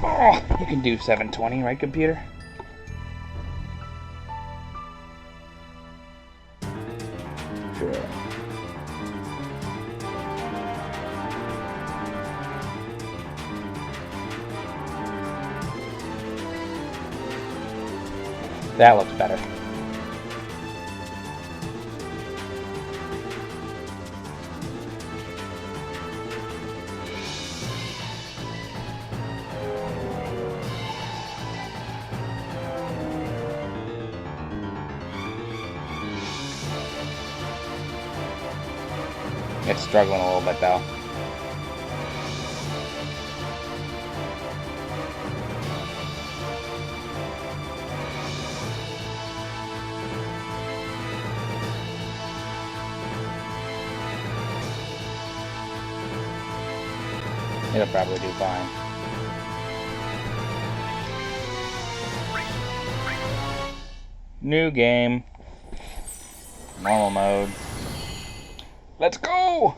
Oh, you can do 720, right, computer? Sure. That looks better. It's struggling a little bit though. It'll probably do fine. New game. Normal mode. Let's go!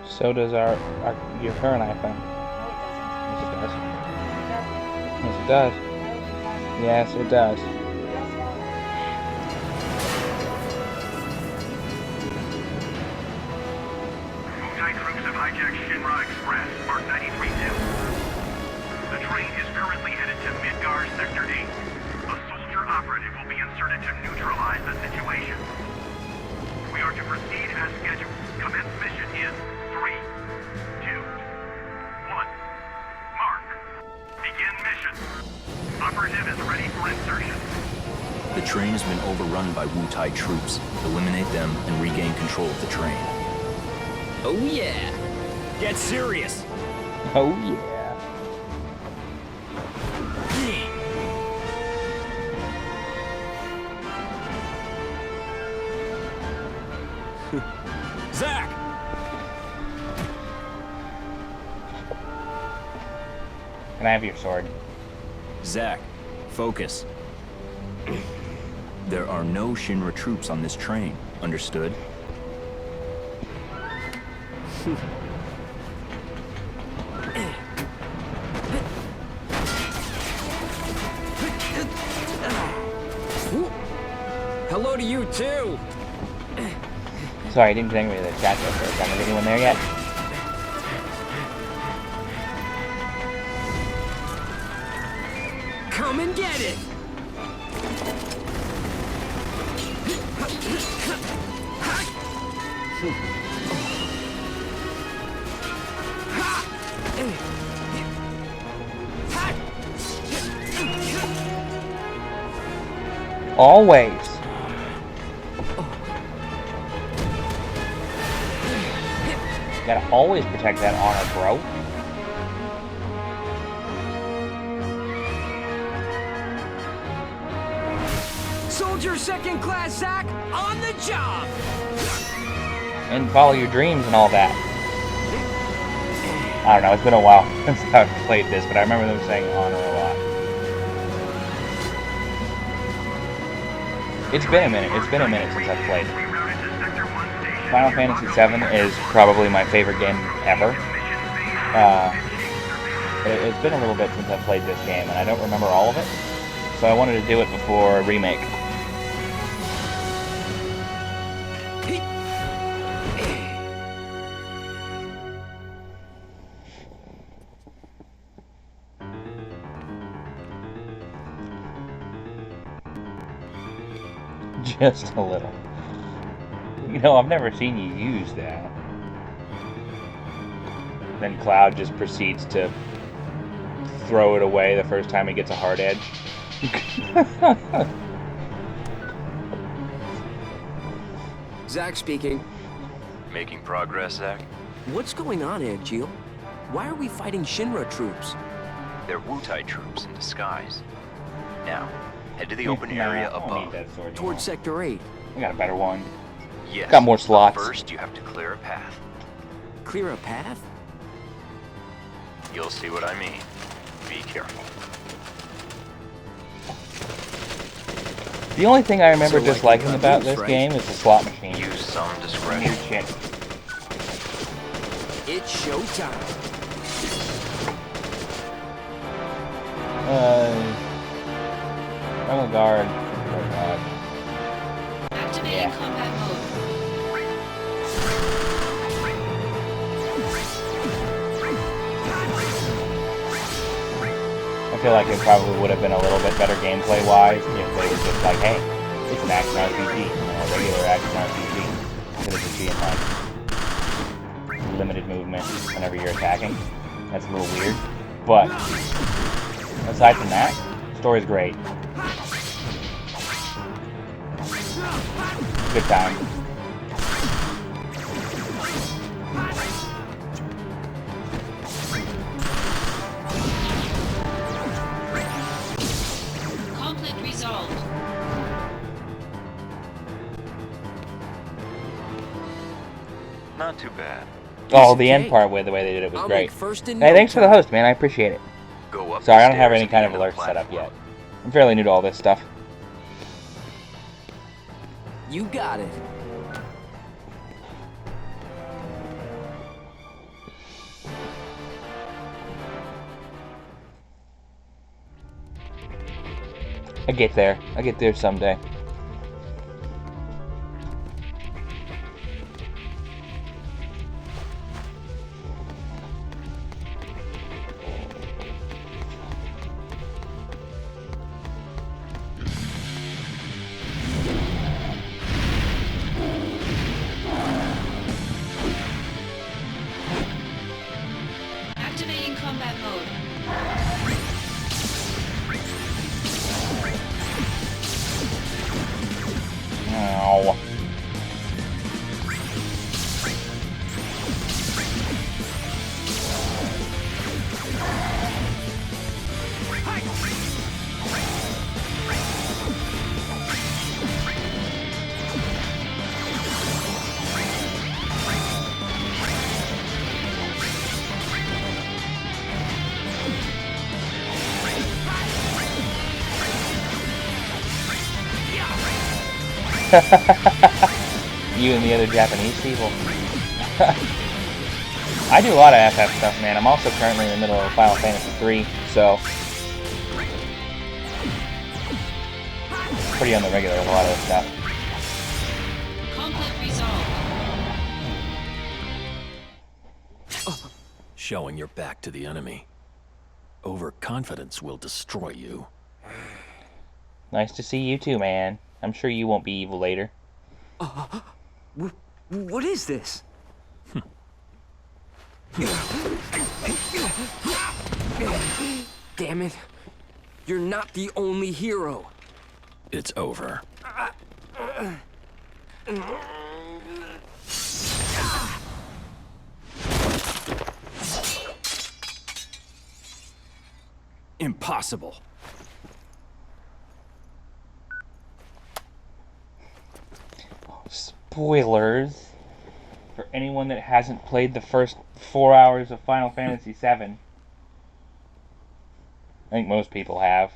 So does your current iPhone. Yes, it does. Yes, it does. Yes, it does. Wutai troops have hijacked Shinra Express, Mark 93-2. The train is currently headed to Midgar Sector 8. A soldier operative will be inserted to neutralize the situation. We are to proceed as scheduled. Commence mission in 3, 2, 1. Mark. Begin mission. Operative is ready for insertion. The train has been overrun by Wutai troops. Eliminate them and regain control of the train. Oh yeah! Get serious! Oh yeah. Zack! Can I have your sword? Zack, focus. There are no Shinra troops on this train. Understood? Hello to you too! Sorry, I didn't think of the chat there for a second. Is anyone there yet? Come and get it! Always. Gotta always protect that honor, bro. Soldier second class, Zack, on the job! And follow your dreams and all that. I don't know, it's been a while since I've played this, but I remember them saying honor a lot. It's been a minute since I've played it. Final Fantasy VII is probably my favorite game ever. It's been a little bit since I've played this game, and I don't remember all of it, so I wanted to do it before a remake. Just a little. You know, I've never seen you use that. Then Cloud just proceeds to throw it away the first time he gets a hard edge. Zack speaking. Making progress, Zack? What's going on, Angeal? Why are we fighting Shinra troops? They're Wutai troops in disguise. Now, head to the open Nah, area I don't above. need that sword Towards Sector 8. I got a better one. Yes. Got more but slots. First, you have to clear a path. Clear a path? You'll see what I mean. Be careful. The only thing I remember So, disliking like, about moves, this right? game is the slot machine. Use some Weird discretion. shit. It's showtime. I'm a guard. Oh god. Activating Yeah. combat mode. I feel like it probably would have been a little bit better gameplay-wise if they were just like, hey, it's an action RPG, a regular action RPG. Instead of just being like limited movement whenever you're attacking. That's a little weird. But aside from that, story's great. Good time. Conflict resolved. Not too bad. Oh, the end okay. part where the way they did it was I'll great. make first in Hey, no thanks for the time. host, man. I appreciate it. Go up. Sorry, the I don't have stairs any at kind the of end alert the set up platform. yet. I'm fairly new to all this stuff. You got it. I get there. I get there someday. Activating combat mode. Ow. You and the other Japanese people. I do a lot of FF stuff, man. I'm also currently in the middle of Final Fantasy 3, so pretty on the regular with a lot of this stuff. Conflict resolved. Showing your back to the enemy. Overconfidence will destroy you. Nice to see you too, man. I'm sure you won't be evil later. What is this? Damn it. You're not the only hero. It's over. Impossible. Spoilers for anyone that hasn't played the first 4 hours of Final Fantasy VII. I think most people have.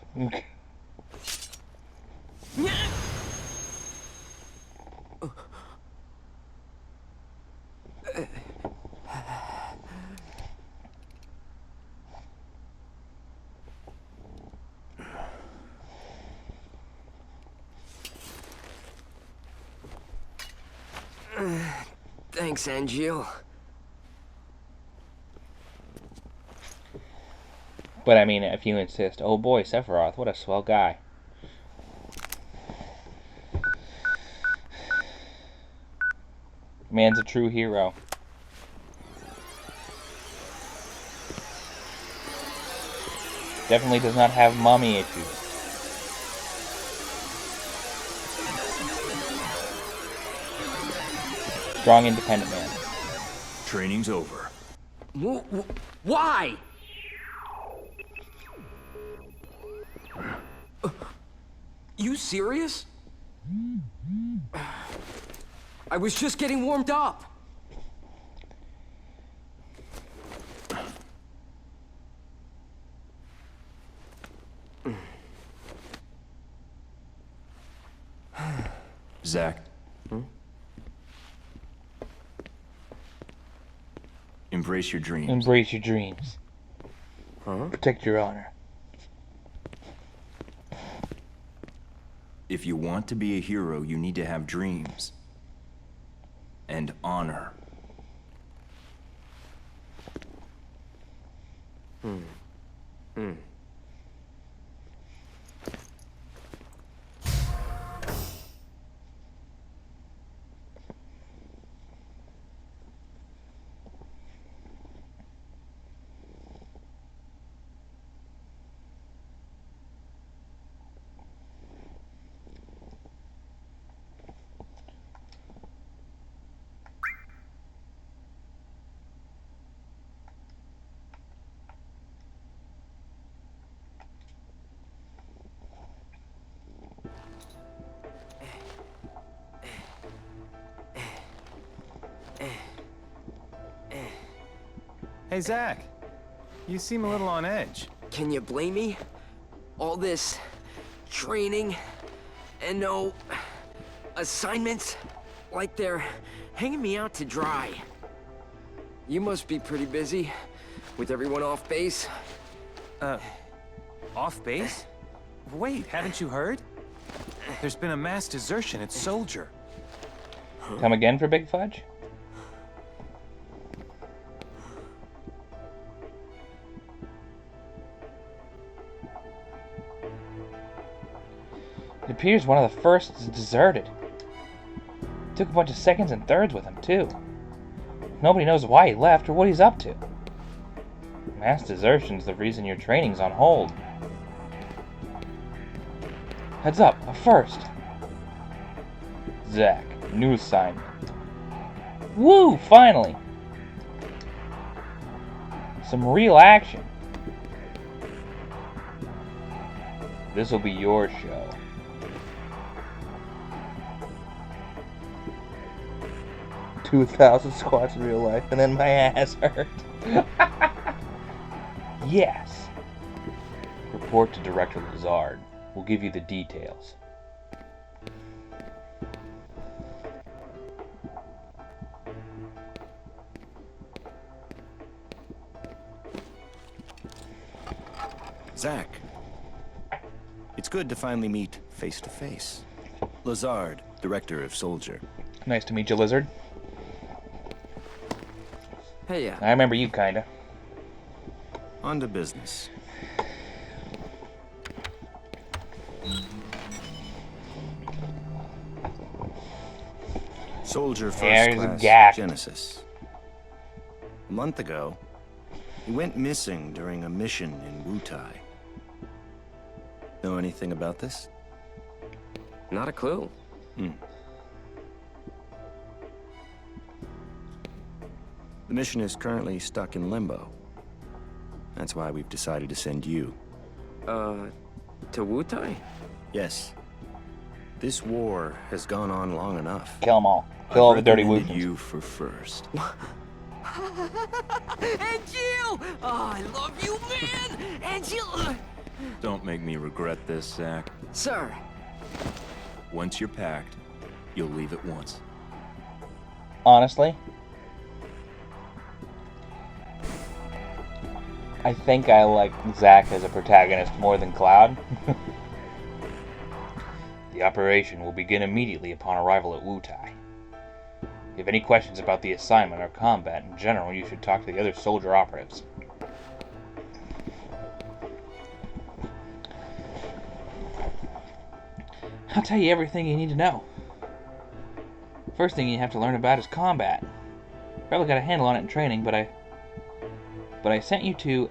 Thanks, Angeal. But I mean, if you insist, oh boy, Sephiroth, what a swell guy. Man's a true hero. Definitely does not have mommy issues. Strong, independent man. Training's over. Why? You serious? I was just getting warmed up. Zach. Embrace your dreams. Embrace your dreams. Protect your honor. If you want to be a hero, you need to have dreams. And honor. Hey, Zach. You seem a little on edge. Can you blame me? All this training and no assignments, like they're hanging me out to dry. You must be pretty busy with everyone off base. Off base? Wait, haven't you heard? There's been a mass desertion at Soldier. Come again for Big Fudge? It appears one of the first is deserted. Took a bunch of seconds and thirds with him, too. Nobody knows why he left or what he's up to. Mass desertion's the reason your training's on hold. Heads up, a first. Zach, new assignment. Woo, finally! Some real action. This'll be your show. $2,000 squats in real life, and then my ass hurt. Yes. Report to Director Lazard. We'll give you the details. Zach, it's good to finally meet face to face. Lazard, Director of Soldier. Nice to meet you, Lizard. Hey, I remember you, kinda. On to business. Soldier First There's Class Gak. Genesis. A month ago, he went missing during a mission in Wutai. Know anything about this? not a clue. The mission is currently stuck in limbo. That's why we've decided to send you. To Wutai? Yes. This war has gone on long enough. Kill them all. Kill all the dirty recommended Wookiees. you for first. Angel! Oh, I love you, man! Angel! Don't make me regret this, Zach. Sir. Once you're packed, you'll leave at once. Honestly, I think I like Zach as a protagonist more than Cloud. The operation will begin immediately upon arrival at Wutai. If you have any questions about the assignment or combat in general, you should talk to the other soldier operatives. I'll tell you everything you need to know. First thing you have to learn about is combat. Probably got a handle on it in training, but I sent you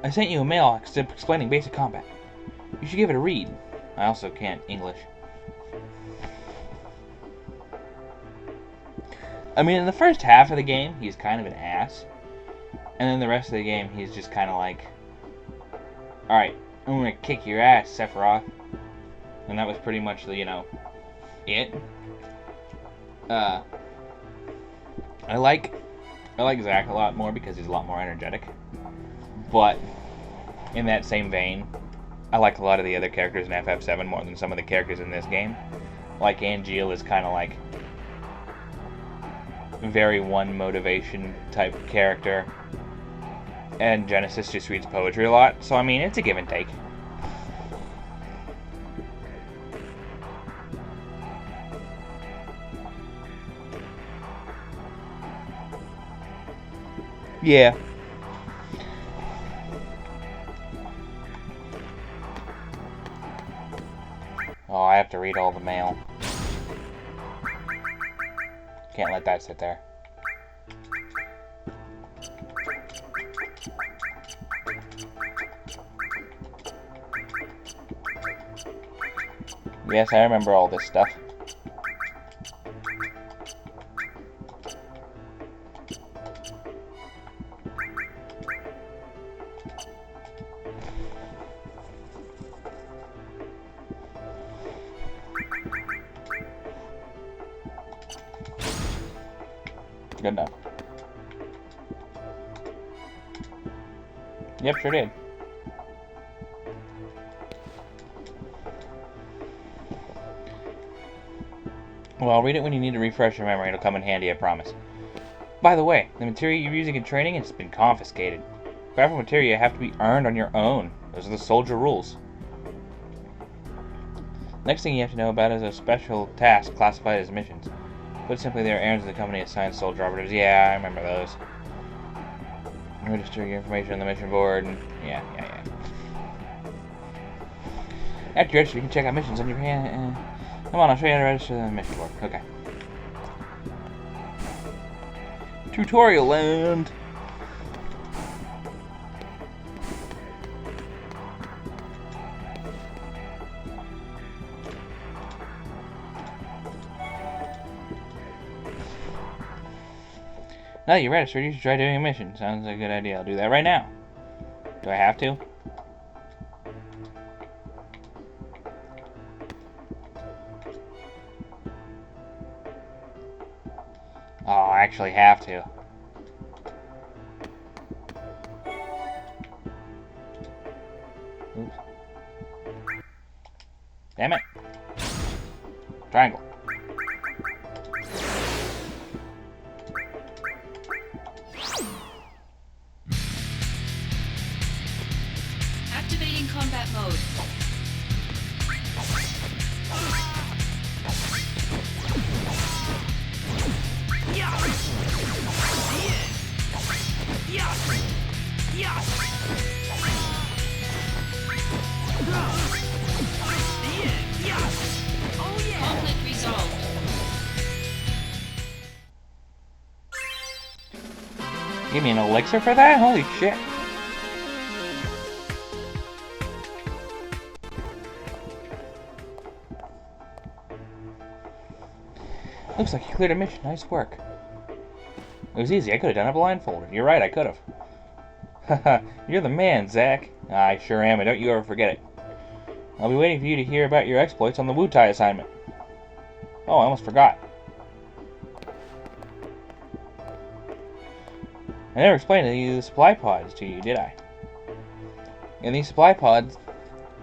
a mail explaining basic combat. You should give it a read. I also can't English. I mean, in the first half of the game, he's kind of an ass. And then the rest of the game, he's just kind of like, alright, I'm gonna kick your ass, Sephiroth. And that was pretty much the, it. I like Zack a lot more because he's a lot more energetic. But in that same vein, I like a lot of the other characters in FF7 more than some of the characters in this game. Like Angeal is kind of like very one motivation type character, and Genesis just reads poetry a lot. So I mean, it's a give and take. Yeah. Oh, I have to read all the mail. Can't let that sit there. Yes, I remember all this stuff. Good enough. Yep, sure did. Well, read it when you need to refresh your memory. It'll come in handy, I promise. By the way, the material you're using in training has been confiscated. Graphical material have to be earned on your own. Those are the soldier rules. Next thing you have to know about is a special task classified as missions. Put simply, they are errands of the company assigned soldier operatives. Yeah, I remember those. Register your information on the mission board. And yeah. After you register, you can check out missions on your hand. Come on, I'll show you how to register the mission board. Okay. Tutorial land. Now that you're registered, you should try doing a mission. Sounds like a good idea. I'll do that right now. Do I have to? Oh, I actually have to. Oops. Damn it. Triangle. Activating combat mode. Conflict resolved. Give me an elixir for that? Holy shit. Looks like you cleared a mission. Nice work. It was easy. I could have done it blindfolded. You're right, I could have. Haha, you're the man, Zack. I sure am, and don't you ever forget it. I'll be waiting for you to hear about your exploits on the Wutai assignment. Oh, I almost forgot. I never explained the supply pods to you, did I? And these supply pods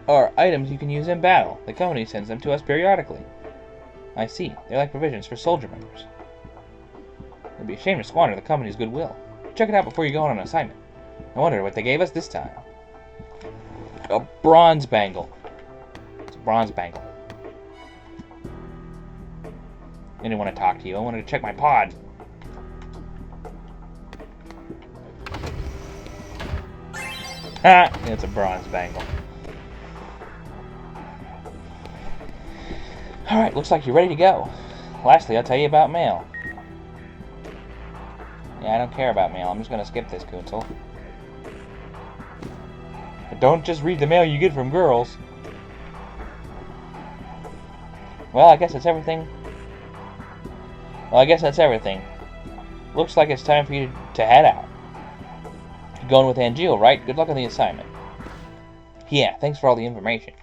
are items you can use in battle. The company sends them to us periodically. I see. They're like provisions for soldier members. It'd be a shame to squander the company's goodwill. Check it out before you go on an assignment. I wonder what they gave us this time. A bronze bangle. It's a bronze bangle. I didn't want to talk to you. I wanted to check my pod. Ha! It's a bronze bangle. Alright, looks like you're ready to go. Lastly, I'll tell you about mail. Yeah, I don't care about mail. I'm just gonna skip this, Kuntzel. But don't just read the mail you get from girls. Well, I guess that's everything. Looks like it's time for you to head out. You're going with Angeal, right? Good luck on the assignment. Yeah, thanks for all the information.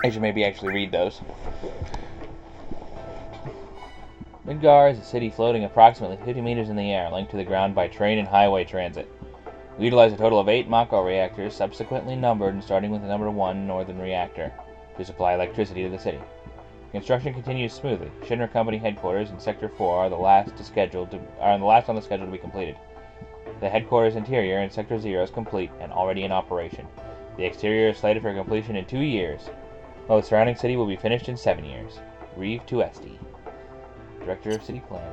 I should maybe actually read those. Midgar is a city floating approximately 50 meters in the air, linked to the ground by train and highway transit. We utilize a total of 8 Mako reactors, subsequently numbered and starting with the number 1 northern reactor, to supply electricity to the city. Construction continues smoothly. Shinra Company headquarters in Sector 4 are the last on the schedule to be completed. The headquarters interior in Sector 0 is complete and already in operation. The exterior is slated for completion in 2 years, while the surrounding city will be finished in 7 years. Reeve Tuesti, Director of City Planning.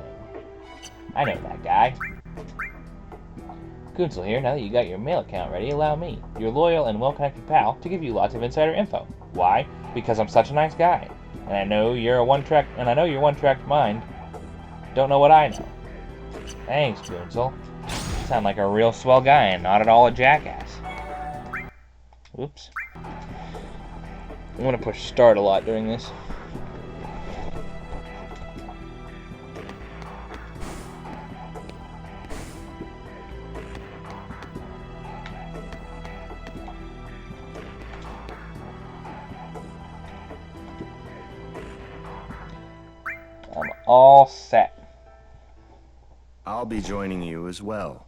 I know that guy. Kunsel here. Now that you got your mail account ready, allow me, your loyal and well-connected pal, to give you lots of insider info. Why? Because I'm such a nice guy, and I know your one-track mind don't know what I know. Thanks, Kunsel. You sound like a real swell guy and not at all a jackass. Oops. I'm gonna push start a lot during this. I'm all set. I'll be joining you as well.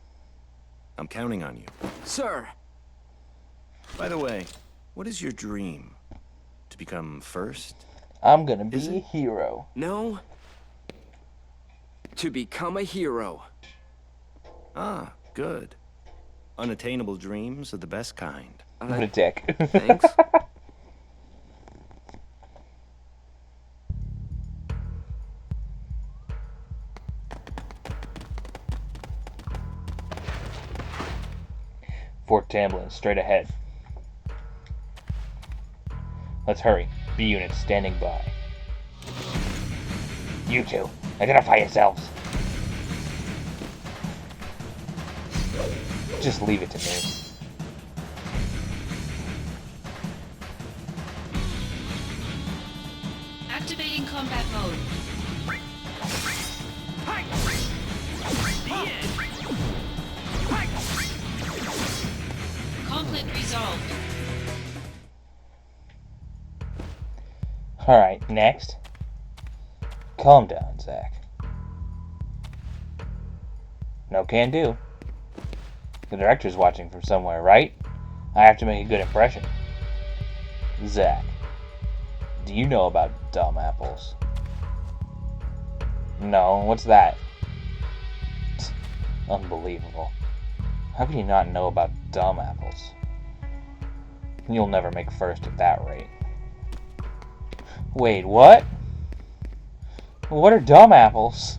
I'm counting on you. Sir! By the way, what is your dream? To become first? I'm gonna be a hero. No. To become a hero. Ah, good. Unattainable dreams are the best kind. What a dick. Thanks. Fort Tamblin, straight ahead. Let's hurry. B units standing by. You two, identify yourselves. Just leave it to me. Activating combat mode. Conflict resolved. Alright, next. Calm down, Zach. No can do. The director's watching from somewhere, right? I have to make a good impression. Zach, do you know about dumb apples? No, what's that? Unbelievable. How can you not know about dumb apples? You'll never make first at that rate. Wait, what? What are dumb apples?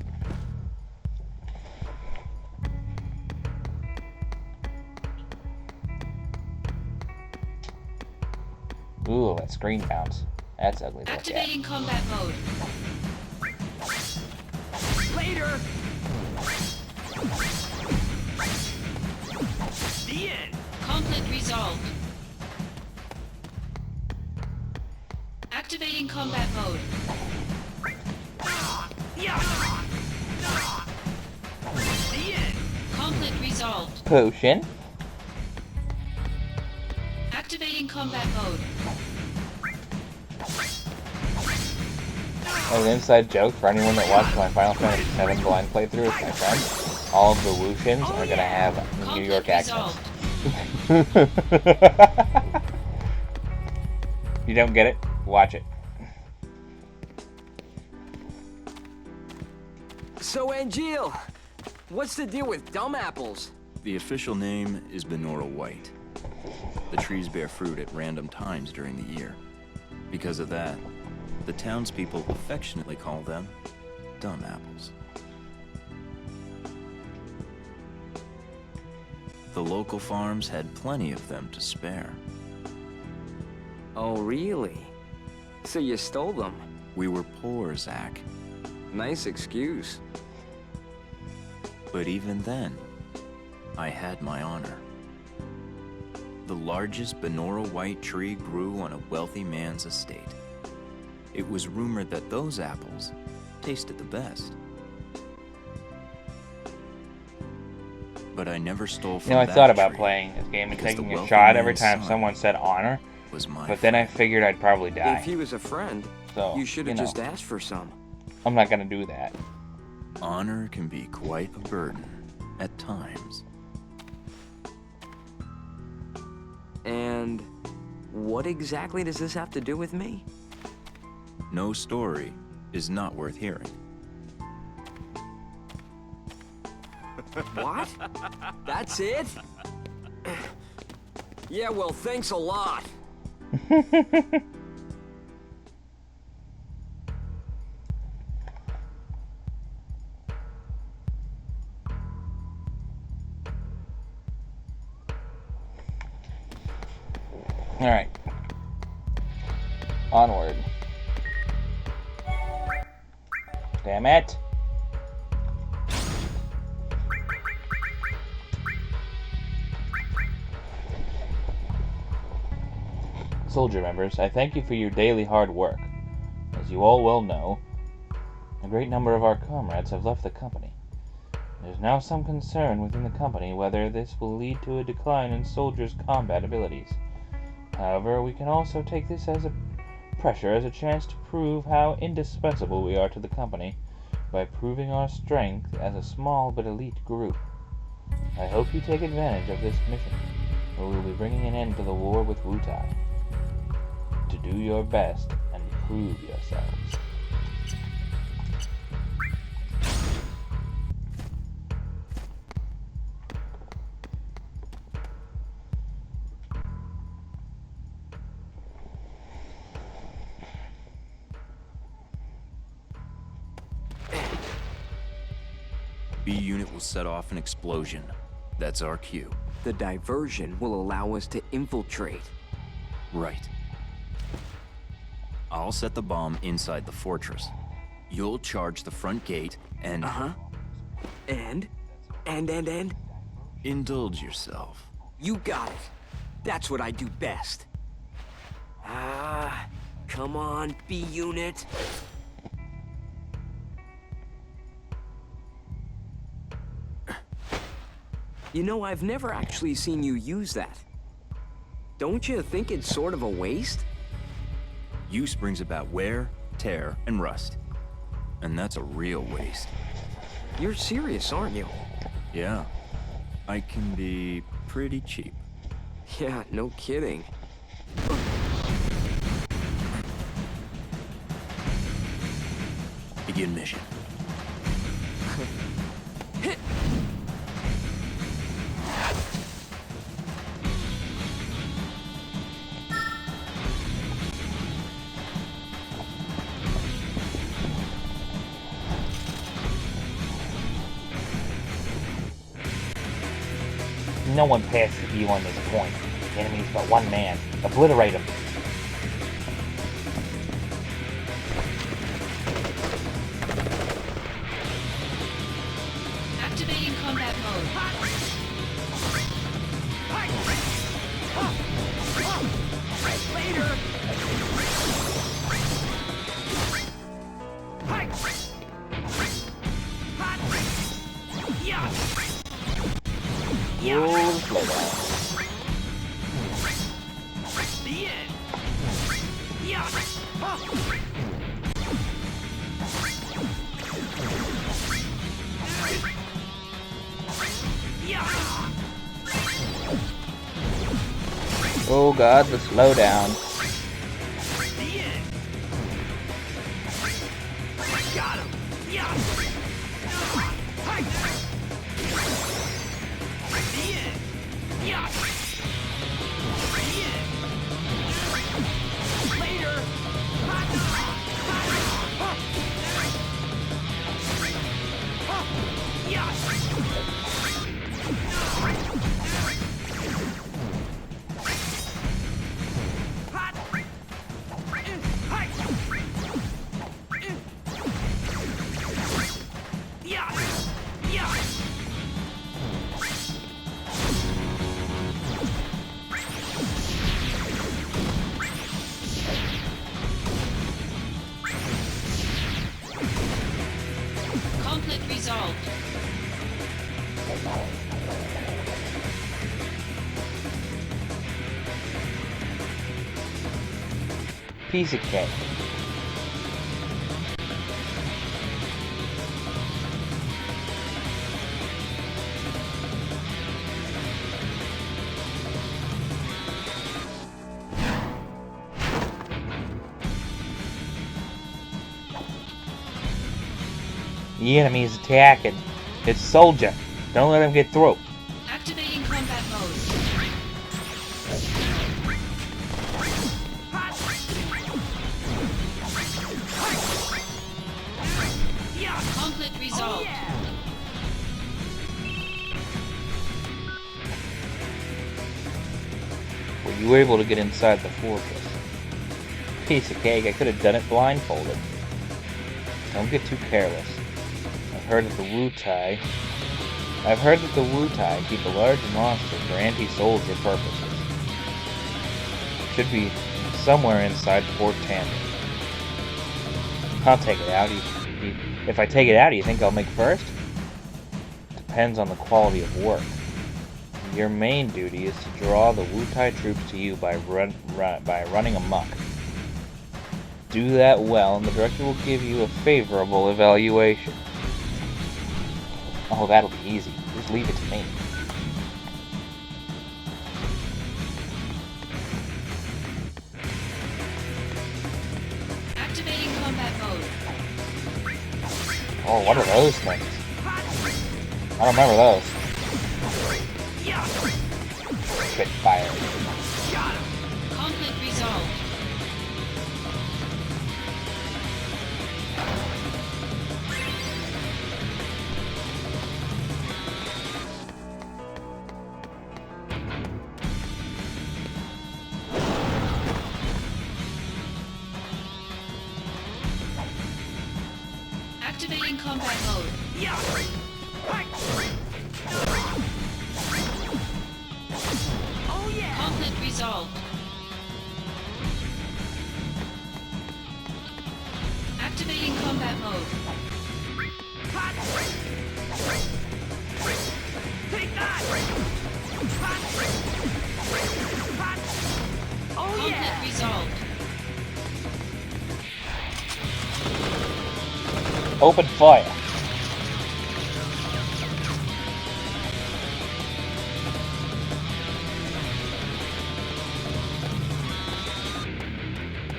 Ooh, that screen bounce. That's ugly to look at. Activating combat mode. Later! The end. Conflict resolved. Activating combat mode. The end. Conflict resolved. Potion. Activating combat mode. As an inside joke for anyone that watched my Final Fantasy VII blind playthrough with my friends, all of the Wushins are gonna have New York accents. You don't get it? Watch it. So, Angeal, what's the deal with dumb apples? The official name is Benora White. The trees bear fruit at random times during the year. Because of that, the townspeople affectionately call them dumb apples. The local farms had plenty of them to spare. Oh, really? So you stole them? We were poor, Zach. Nice excuse. But even then, I had my honor. The largest Benora white tree grew on a wealthy man's estate. It was rumored that those apples tasted the best. But I never stole from You know, I that thought about tree, playing this game and because the taking a wealthy shot every man's time son someone said honor, was my but then I friend. figured I'd probably die. If he was a friend, So, you should have you know. just asked for some. I'm not gonna do that. Honor can be quite a burden at times. And what exactly does this have to do with me? No story is not worth hearing. What? That's it? Yeah, well, thanks a lot. Alright. Onward. Damn it! Soldier members, I thank you for your daily hard work. As you all well know, a great number of our comrades have left the company. There's now some concern within the company whether this will lead to a decline in soldiers' combat abilities. However, we can also take this as a pressure as a chance to prove how indispensable we are to the company by proving our strength as a small but elite group. I hope you take advantage of this mission, where we will be bringing an end to the war with Wutai. To do your best and prove yourselves. B unit will set off an explosion. That's our cue. The diversion will allow us to infiltrate. Right. I'll set the bomb inside the fortress. You'll charge the front gate and... Uh-huh. And? Indulge yourself. You got it. That's what I do best. Ah, come on, B-Unit. You know, I've never actually seen you use that. Don't you think it's sort of a waste? Use brings about wear, tear, and rust. And that's a real waste. You're serious, aren't you? Yeah. I can be pretty cheap. Yeah, no kidding. Begin mission. No one passes you on this point. The enemy's but one man. Obliterate him. Activating combat mode. You'll slow down. Oh god, the slowdown. Conflict resolved. Piece of cake. The enemy's attacking. It's Soldier. Don't let him get through. Activating combat mode. Conflict resolved. Were you able to get inside the fortress? Piece of cake, I could have done it blindfolded. Don't get too careless. I've heard that the Wu-Tai keep a large monster for anti-soldier purposes. Should be somewhere inside Fort Tandem. I'll take it out. If I take it out, do you think I'll make first? Depends on the quality of work. Your main duty is to draw the Wu-Tai troops to you by running amok. Do that well, and the director will give you a favorable evaluation. Oh, that'll be easy. Just leave it to me. Activating combat mode. Oh, what are those things? I don't remember those. Spitfire. Conflict resolved. Activating combat mode. Conflict resolved. Activating combat mode. Conflict resolved. Open fire.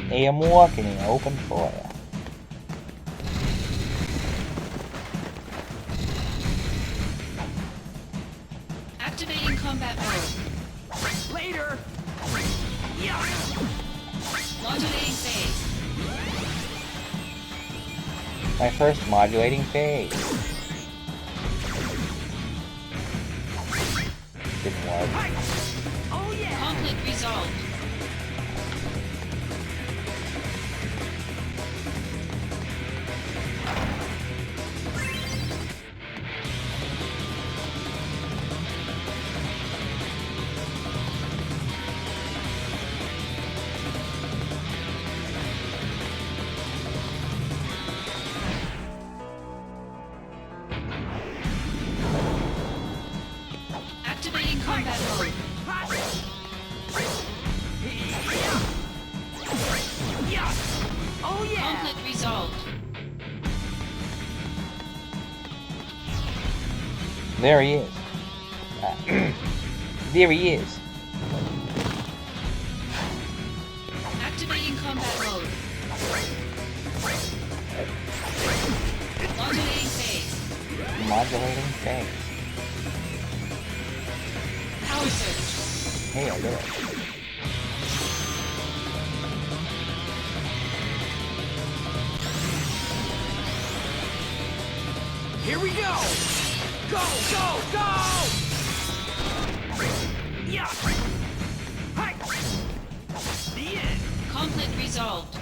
Hey, I'm walking in open fire. Activating combat mode. Later! Modulating phase. My first modulating phase. Didn't work. Conflict resolved. Activating combat mode. Conflict resolved. There he is. There he is. Activating combat mode. Modulating phase. Modulating phase. Power surge. Hey, I did it. Here we go! Go, go, go! Yeah! Hi! The end! Conflict resolved.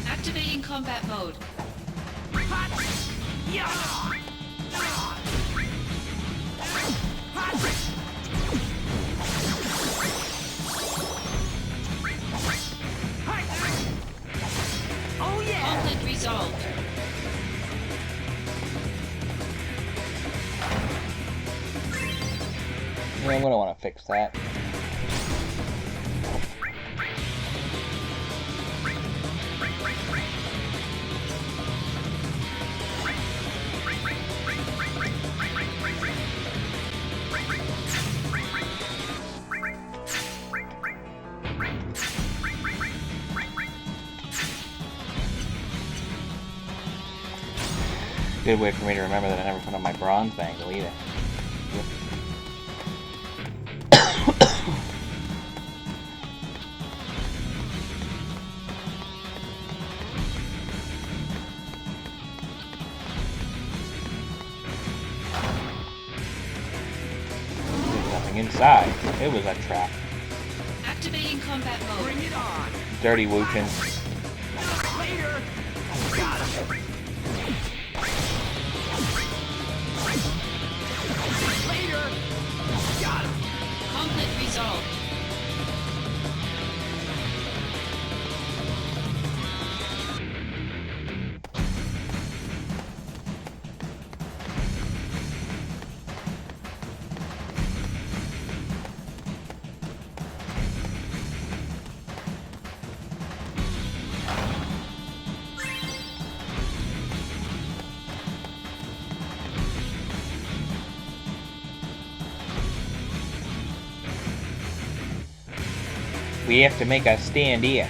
Activating combat mode. Yeah! resolved. Yeah, I'm gonna want to fix that. Good way for me to remember that I never put on my bronze bangle either. Yep. There's nothing inside. It was a trap. Activating combat mode. Bring it on. Dirty Woochin. Later. Got him. Later. Got him. Conflict resolved. We have to make a stand here.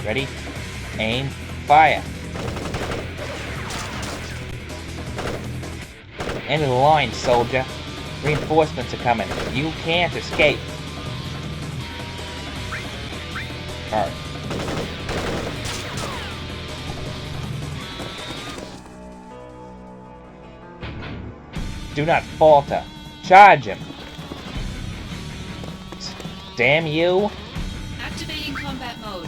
Ready? Aim. Fire. End of the line, soldier. Reinforcements are coming. You can't escape. Alright. Do not falter. Charge him. Damn you. Activating combat mode.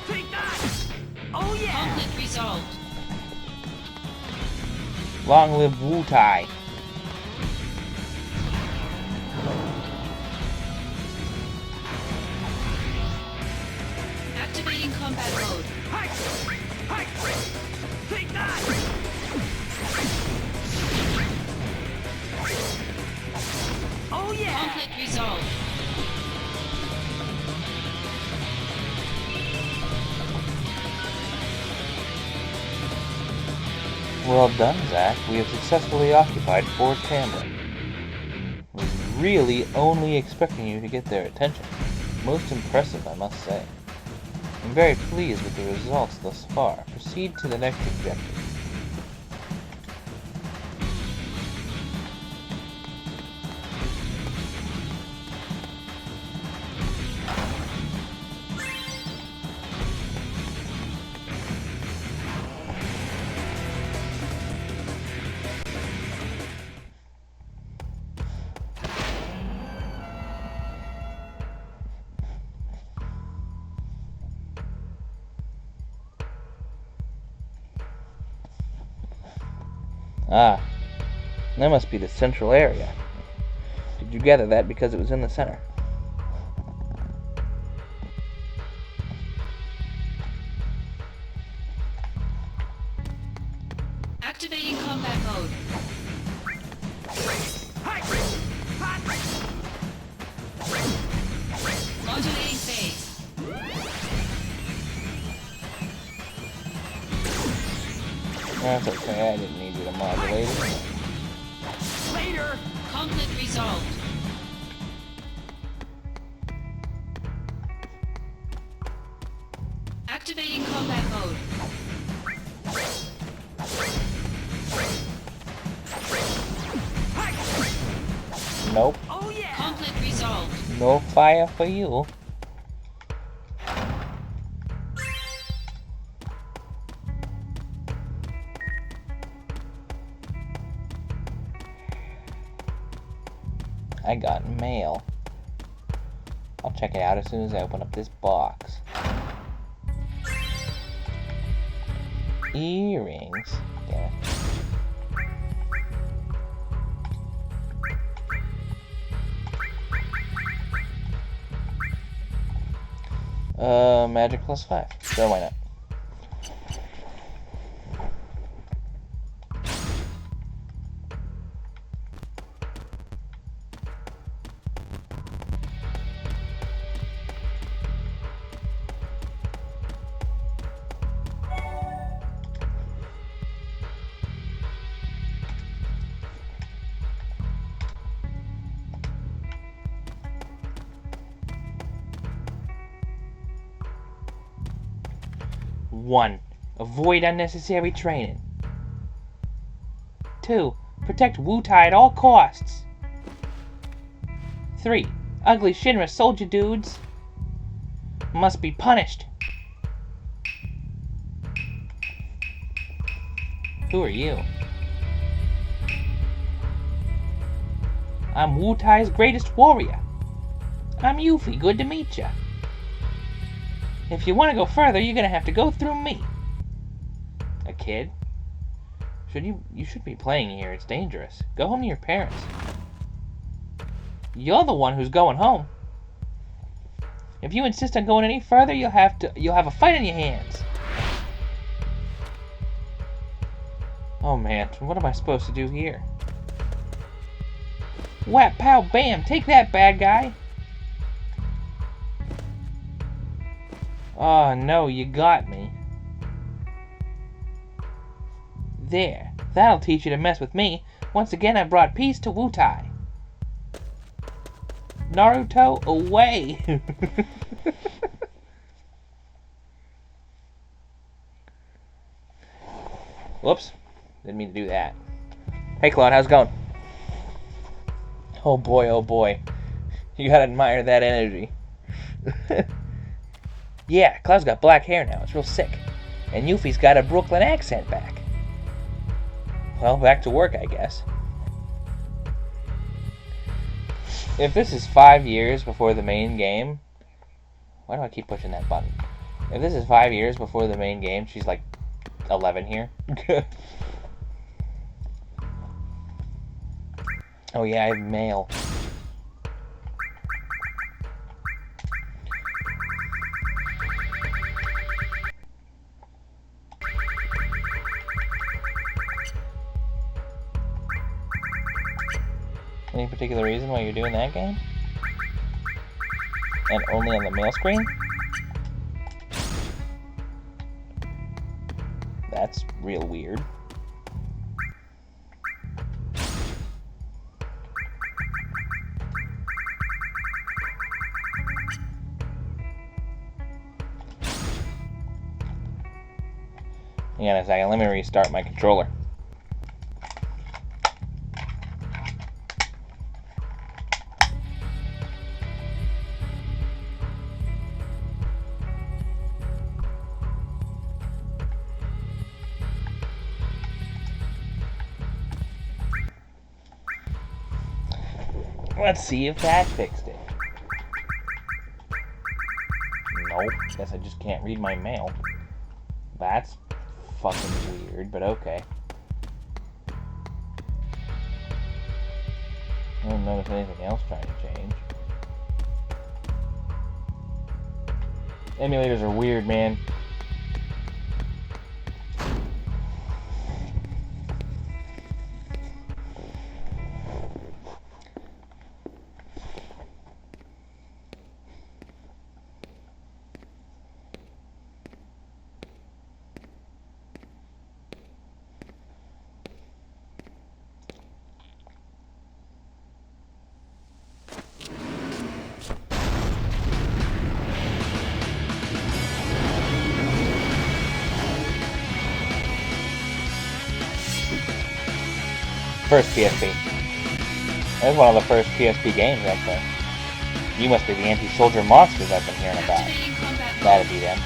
Take that. Oh yeah. Conflict resolved. Long live Wutai. Activating combat mode. Take that. Oh yeah. Conflict resolved. Well done, Zack. We have successfully occupied Fort Cameron. I was really only expecting you to get their attention. Most impressive, I must say. I'm very pleased with the results thus far. Proceed to the next objective. Ah, that must be the central area. Did you gather that because it was in the center? Activating combat mode. Modulating phase. That's okay, I didn't need you to modulate it. Later. Conflict resolved. Activating combat mode. Nope. Oh yeah. Conflict resolved. No fire for you. I got mail. I'll check it out as soon as I open up this box. Earrings. Damn it. Magic +5. Sure, why not? One, avoid unnecessary training. 2, protect Wutai at all costs. 3, ugly Shinra soldier dudes must be punished. Who are you? I'm Wutai's greatest warrior. I'm Yuffie, good to meet ya. If you want to go further, you're gonna have to go through me. A kid? You should be playing here, it's dangerous. Go home to your parents. You're the one who's going home. If you insist on going any further, you'll have a fight on your hands. Oh man, what am I supposed to do here? Whap, pow, bam, take that, bad guy. Oh no, you got me. There, that'll teach you to mess with me. Once again, I brought peace to Wutai. Naruto, away! Whoops, didn't mean to do that. Hey Claude, how's it going? Oh boy, you gotta admire that energy. Yeah, Cloud's got black hair now, it's real sick. And Yuffie's got a Brooklyn accent back. Well, back to work, I guess. If this is 5 years before the main game... Why do I keep pushing that button? If this is 5 years before the main game, she's like 11 here. Oh yeah, I have mail. Any particular reason why you're doing that game? And only on the mail screen? That's real weird. Hang on a second, let me restart my controller. Let's see if that fixed it. Nope, guess I just can't read my mail. That's fucking weird, but okay. I don't notice anything else trying to change. Emulators are weird, man. First PSP. That was one of the first PSP games, actually. You must be the anti-soldier monsters I've been hearing about. That'd be them.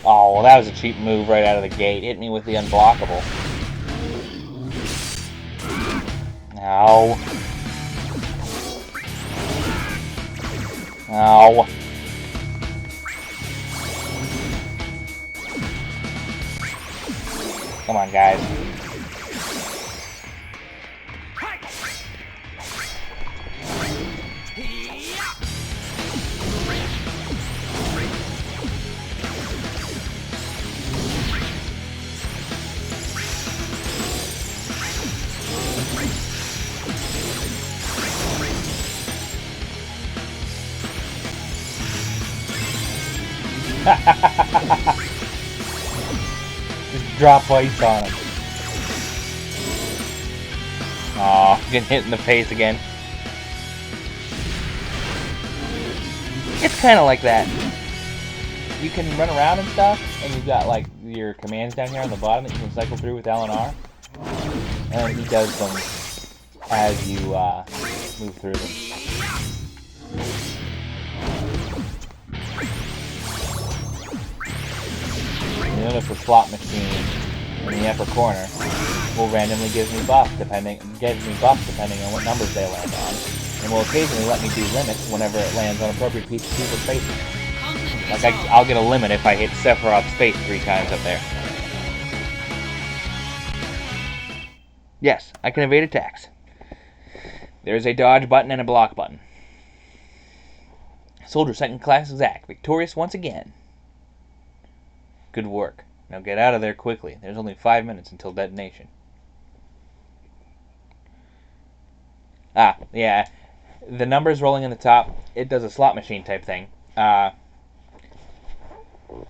Oh, well, that was a cheap move right out of the gate. Hit me with the unblockable. Ow. Ow. Come on, guys. Just drop ice on him. Aw, getting hit in the face again. It's kind of like that. You can run around and stuff, and you've got like your commands down here on the bottom that you can cycle through with L&R. And he does them as you move through them. You notice the slot machine in the upper corner will randomly give me buffs depending on what numbers they land on, and will occasionally let me do limits whenever it lands on appropriate people's faces. Like I'll get a limit if I hit Sephiroth's face 3 times up there. Yes, I can evade attacks. There's a dodge button and a block button. Soldier second class Zack, victorious once again. Good work. Now get out of there quickly. There's only 5 minutes until detonation. Ah, yeah. The numbers rolling in the top, it does a slot machine type thing.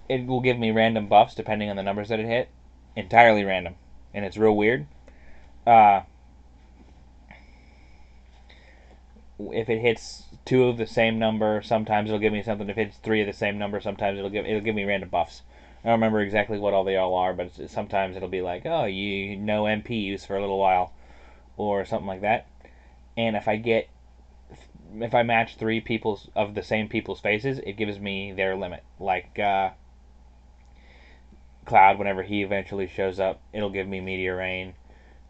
It will give me random buffs depending on the numbers that it hit. Entirely random. And it's real weird. If it hits 2 of the same number, sometimes it'll give me something. If it hits 3 of the same number, sometimes it'll give me random buffs. I don't remember exactly what all they all are, but sometimes it'll be like, oh, you know MP use for a little while, or something like that. And if I match 3 people's of the same people's faces, it gives me their limit. Like Cloud, whenever he eventually shows up, it'll give me Meteor Rain.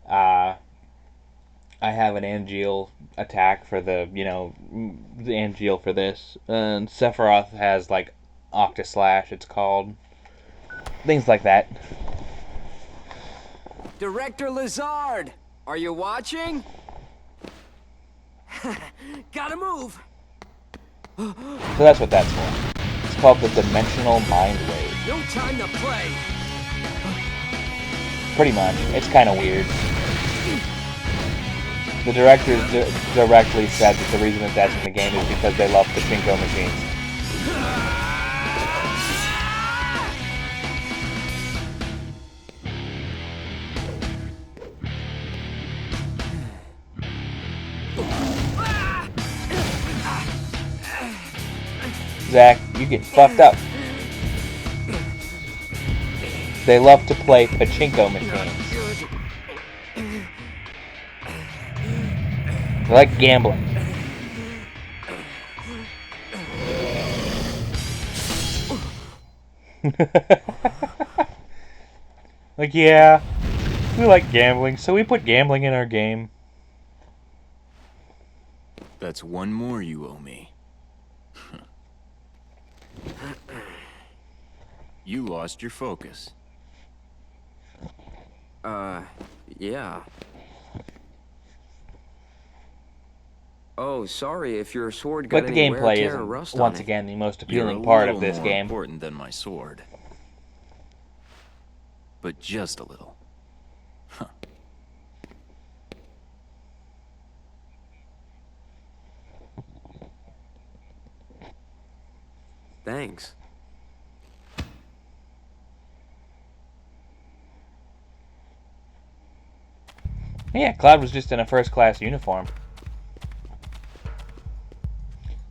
I have an Angeal attack for the Angeal for this. And Sephiroth has like Octaslash, it's called. Things like that. Director Lazard, are you watching? Gotta move. So that's what that's for. It's called the Dimensional Mind Wave. No time to play. Pretty much. It's kind of weird. The directors directly said that the reason that that's in the game is because they love pachinko machines. Zack, you get fucked up. They love to play pachinko machines. They like gambling. Like, yeah, we like gambling, so we put gambling in our game. That's one more you owe me. You lost your focus. Yeah. Oh, sorry if your sword got But the any wear, gameplay tear, or isn't, rust on once it. again, the most You're appealing a part of little this more game. important than my sword. But just a little. Huh. Thanks. Yeah, Cloud was just in a first-class uniform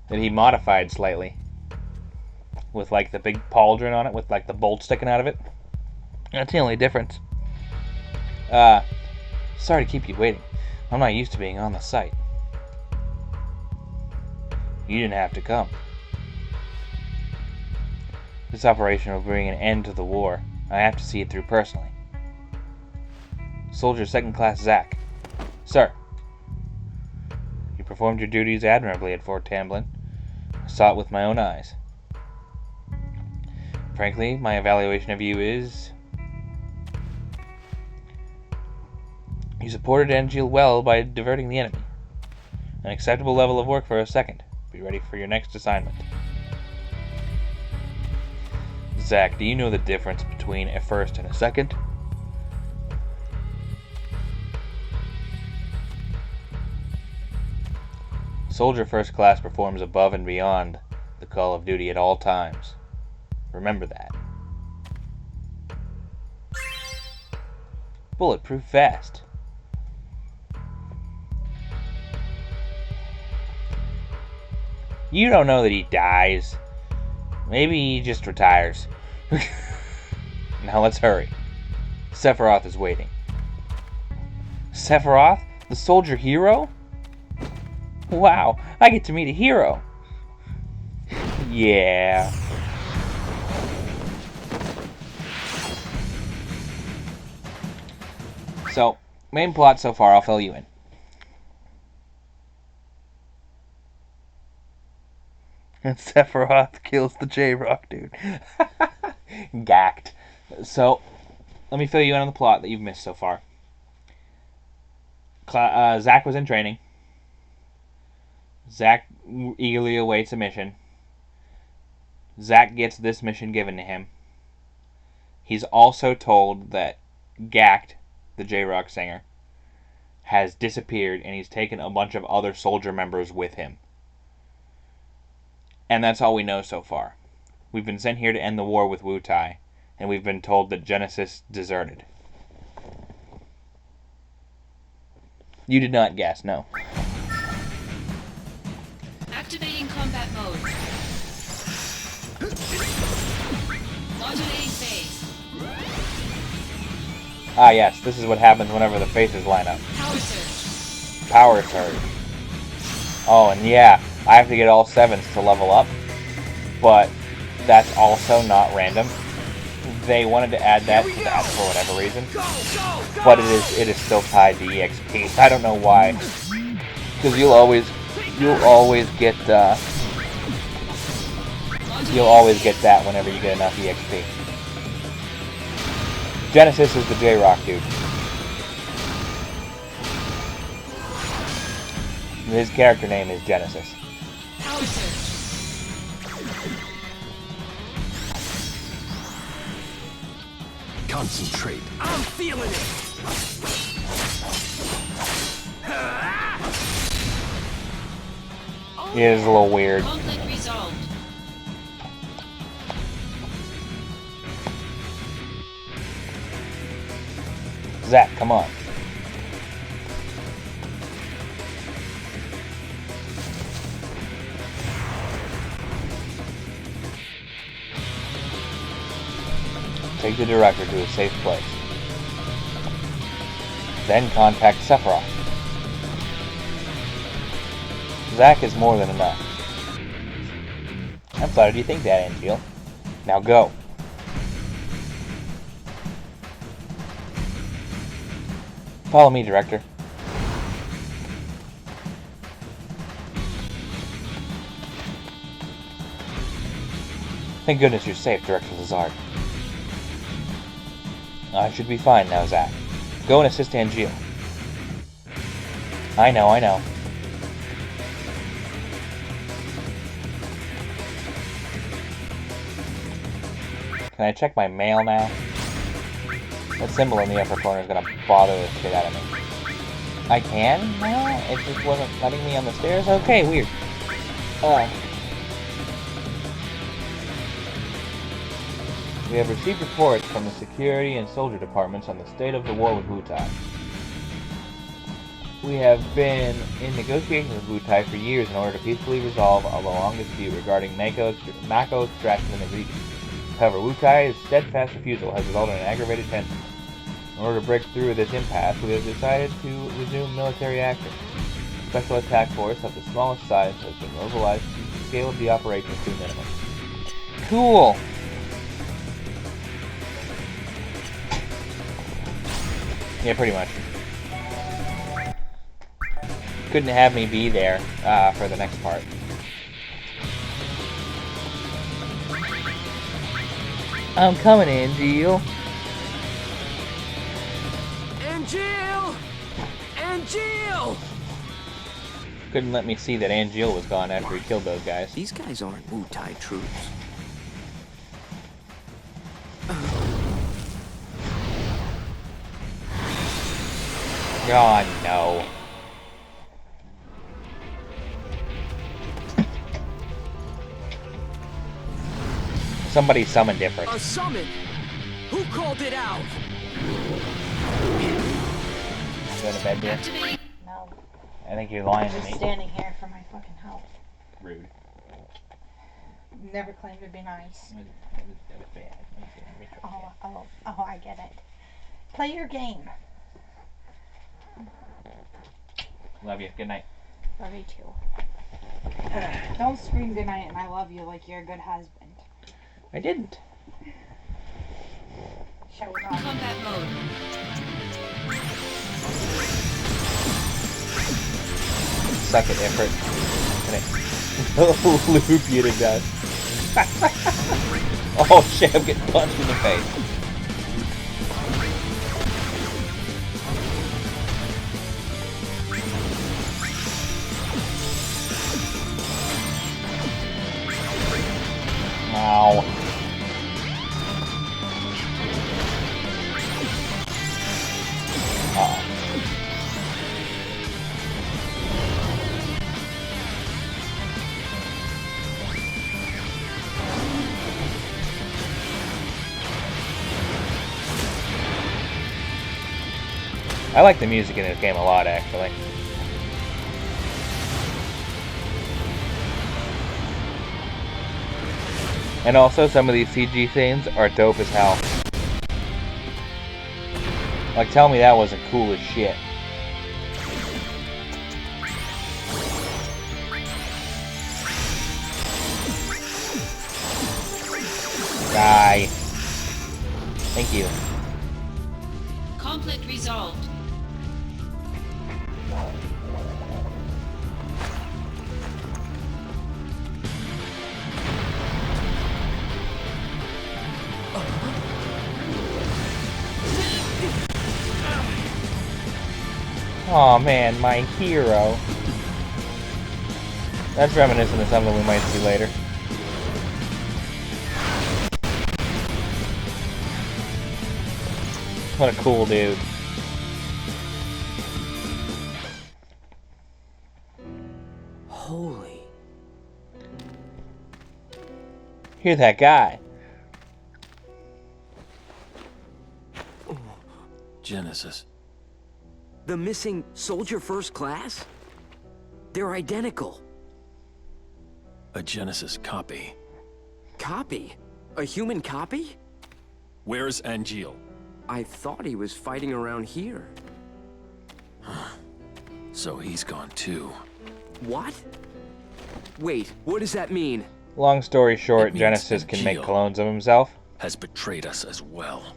that he modified slightly with like the big pauldron on it with like the bolt sticking out of it. That's the only difference. Sorry to keep you waiting. I'm not used to being on the site. You didn't have to come. This operation will bring an end to the war. I have to see it through personally. Soldier Second Class Zack. Sir. You performed your duties admirably at Fort Tamblin. I saw it with my own eyes. Frankly, my evaluation of you is... You supported Angeal well by diverting the enemy. An acceptable level of work for a second. Be ready for your next assignment. Zack, do you know the difference between a first and a second? Soldier First Class performs above and beyond the call of duty at all times. Remember that. Bulletproof vest. You don't know that he dies. Maybe he just retires. Now let's hurry. Sephiroth is waiting. Sephiroth? The soldier hero? Wow, I get to meet a hero. Yeah. So, main plot so far, I'll fill you in. And Sephiroth kills the J-Rock dude. Gacked. So, let me fill you in on the plot that you've missed so far. Zack was in training. Zack eagerly awaits a mission. Zack gets this mission given to him. He's also told that Gacked, the J-Rock singer, has disappeared and he's taken a bunch of other soldier members with him. And that's all we know so far. We've been sent here to end the war with Wutai, and we've been told that Genesis deserted. You did not guess, no. Activating combat mode. Modulating phase. Ah yes, this is what happens whenever the faces line up. Power surge. Power surge. Oh, and yeah, I have to get all 7s to level up, but that's also not random. They wanted to add that to that for whatever reason, but it is still tied to EXP. I don't know why, because you'll always get that whenever you get enough EXP. Genesis is the J-Rock dude. His character name is Genesis. Power surge. Concentrate. I'm feeling it. It is a little weird. Conflict resolved. Zack, come on. Take the director to a safe place. Then contact Sephiroth. Zack is more than enough. I'm flattered you think that, Angeal. Now go. Follow me, Director. Thank goodness you're safe, Director Lazard. I should be fine now, Zack. Go and assist Angeal. I know. Can I check my mail now? That symbol in the upper corner is gonna bother the shit out of me. I can now? It just wasn't letting me on the stairs? Okay, weird. We have received reports from the security and soldier departments on the state of the war with Wutai. We have been in negotiations with Wutai for years in order to peacefully resolve a long dispute regarding Mako extraction in the region. However, Wutai's steadfast refusal has resulted in aggravated tension. In order to break through this impasse, we have decided to resume military action. A special attack force of the smallest size has been mobilized to keep the scale of the operation to a minimum. Cool! Yeah, pretty much. Couldn't have me be there for the next part. I'm coming, Angeal. Angeal! Couldn't let me see that Angeal was gone after he killed those guys. These guys aren't Wutai troops. Oh, no. Somebody summoned different. A summon? Who called it out? Go to bed, dear. Activating. No, I think you're lying I'm to just me. standing here for my fucking health. Rude. Never claimed to be nice. That was bad. Oh, I get it. Play your game. Love you. Good night. Love you too. Don't scream goodnight and I love you like you're a good husband. I didn't. Show it off. Combat mode. Suck it, effort. Loop you to death. Oh shit, I'm getting punched in the face. Ow. Uh-oh. I like the music in this game a lot, actually. And also, some of these CG scenes are dope as hell. Like, tell me that wasn't cool as shit. Die. Thank you. Conflict resolved. Aw, man, my hero. That's reminiscent of something we might see later. What a cool dude. Holy. You're that guy. Genesis. The missing soldier first class? They're identical. A Genesis copy. Copy? A human copy? Where's Angeal? I thought he was fighting around here. So he's gone too. What? Wait, what does that mean? Long story short, It means Genesis can make Angeal clones of himself. has betrayed us as well.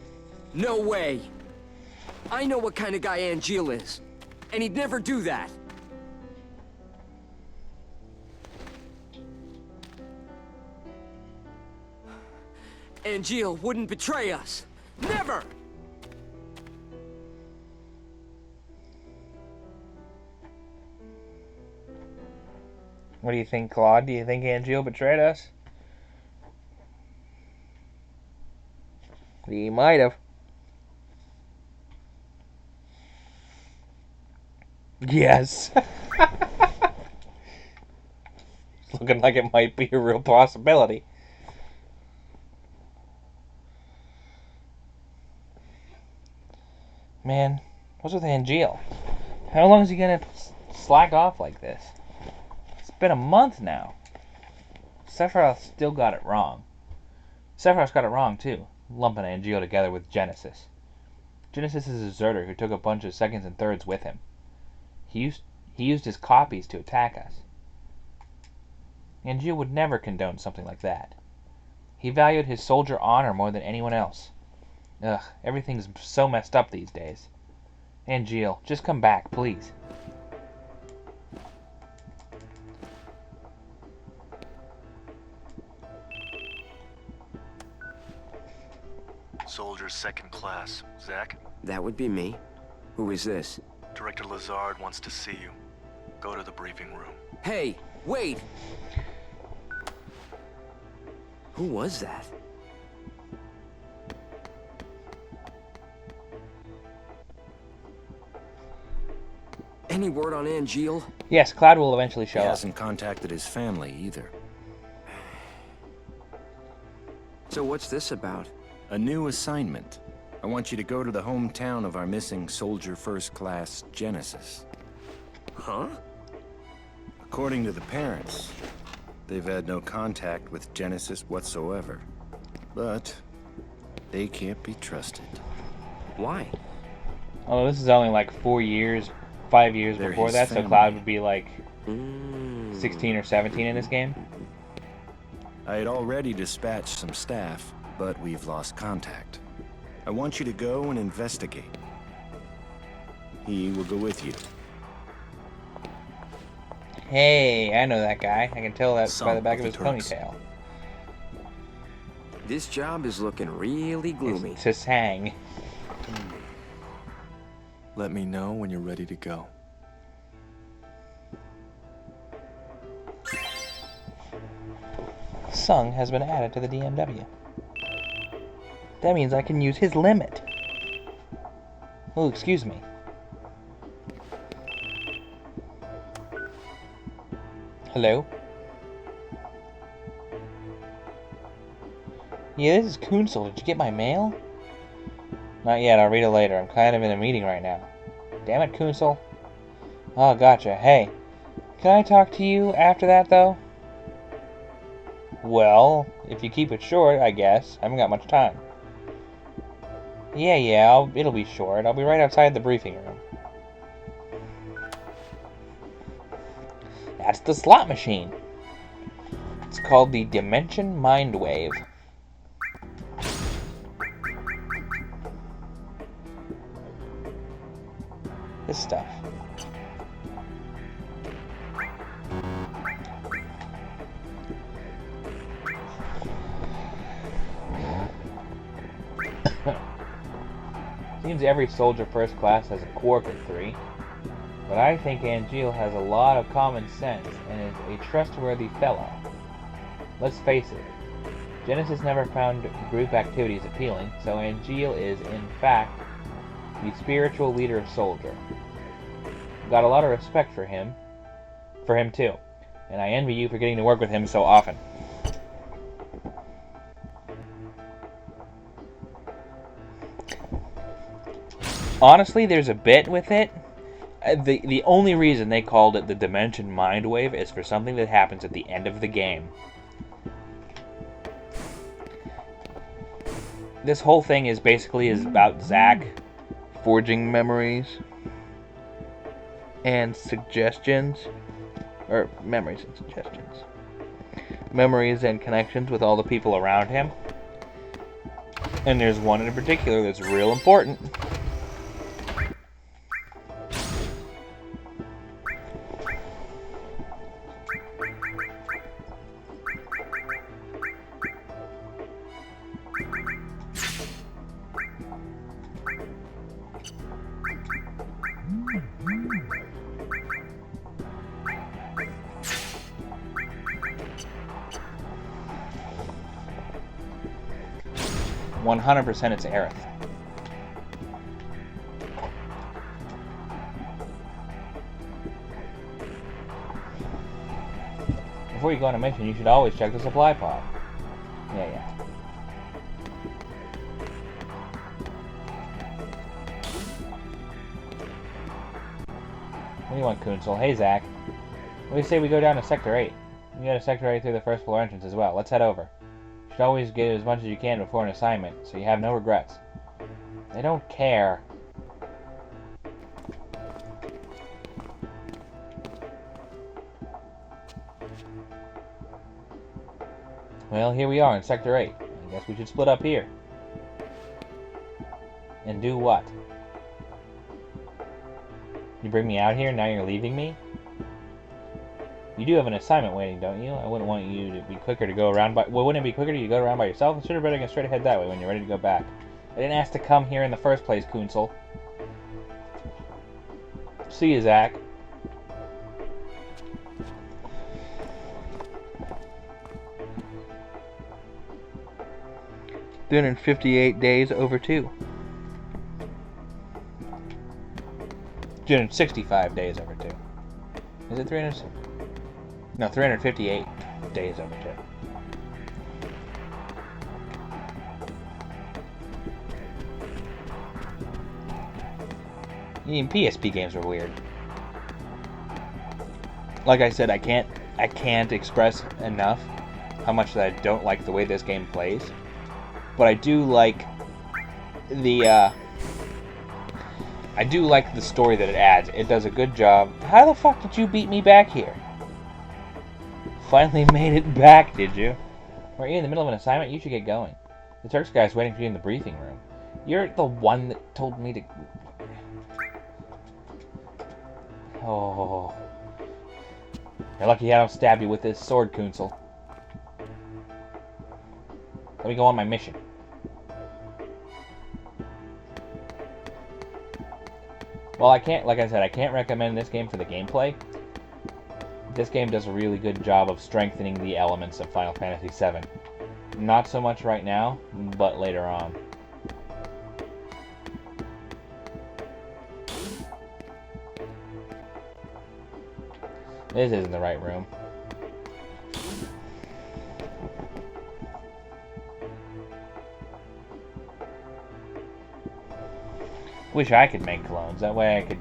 No way! I know what kind of guy Angeal is, and he'd never do that. Angeal wouldn't betray us. Never! What do you think, Claude? Do you think Angeal betrayed us? He might have. Yes. It's looking like it might be a real possibility. Man, what's with Angeal? How long is he gonna slack off like this? It's been a month now. Sephiroth still got it wrong. Sephiroth got it wrong too, lumping Angeal together with Genesis. Genesis is a deserter who took a bunch of seconds and thirds with him. He used his copies to attack us. Angeal would never condone something like that. He valued his soldier honor more than anyone else. Ugh, everything's so messed up these days. Angeal, just come back, please. Soldier second class. Zach? That would be me. Who is this? Director Lazard wants to see you. Go to the briefing room. Hey, wait! Who was that? Any word on Angeal? Yes, Cloud will eventually He show up. hasn't contacted his family either. So what's this about? A new assignment. I want you to go to the hometown of our missing soldier first class, Genesis. Huh? According to the parents, they've had no contact with Genesis whatsoever. But they can't be trusted. Why? Oh, this is only like 4 years, 5 years They're before his that, so family. Cloud would be like Mm. 16 or 17 in this game. I had already dispatched some staff, but we've lost contact. I want you to go and investigate. He will go with you. Hey, I know that guy. I can tell that by Son the back of of the his Turks. ponytail. This job is looking really gloomy. It's Tsang. Let me know when you're ready to go. Sung has been added to the DMW. That means I can use his limit. Oh, excuse me. Hello? Yeah, this is Kunsel. Did you get my mail? Not yet. I'll read it later. I'm kind of in a meeting right now. Damn it, Kunsel. Oh, gotcha. Hey, can I talk to you after that, though? Well, if you keep it short, I guess. I haven't got much time. Yeah, it'll be short. I'll be right outside the briefing room. That's the slot machine. It's called the Dimension Mindwave. This stuff. Seems every soldier first class has a quirk or three, but I think Angeal has a lot of common sense and is a trustworthy fellow. Let's face it, Genesis never found group activities appealing, so Angeal is, in fact, the spiritual leader of Soldier. Got a lot of respect for him too, and I envy you for getting to work with him so often. Honestly, there's a bit with it. The only reason they called it the Dimension Mindwave is for something that happens at the end of the game. This whole thing is basically about Zack forging memories and suggestions, or memories and suggestions, memories and connections with all the people around him. And there's one in particular that's real important. %, it's Aerith. Before you go on a mission, you should always check the supply pod. Yeah. What do you want, Kunsel? Hey, Zack. What do you say we go down to Sector 8? We got a Sector 8 through the first floor entrance as well. Let's head over. You should always get as much as you can before an assignment, so you have no regrets. They don't care. Well, here we are in Sector 8. I guess we should split up here. And do what? You bring me out here, now you're leaving me? You do have an assignment waiting, don't you? I wouldn't want you to be quicker to go around by... Well, wouldn't it be quicker to go around by yourself? I should have better go straight ahead that way when you're ready to go back. I didn't ask to come here in the first place, Kunsel. See you, Zack. $358 days over 2. 365 days over 2. Is it 300? No, 358 days over 2. Even PSP games are weird. Like I said, I can't express enough how much that I don't like the way this game plays. But I do like the story that it adds. It does a good job. How the fuck did you beat me back here? Finally made it back, did you? Are you in the middle of an assignment? You should get going. The Turks guy's waiting for you in the briefing room. You're the one that told me to... Oh. You're lucky I don't stab you with this sword, Kunsel. Let me go on my mission. Well, like I said, I can't recommend this game for the gameplay. This game does a really good job of strengthening the elements of Final Fantasy VII. Not so much right now, but later on. This isn't the right room. Wish I could make clones. That way I could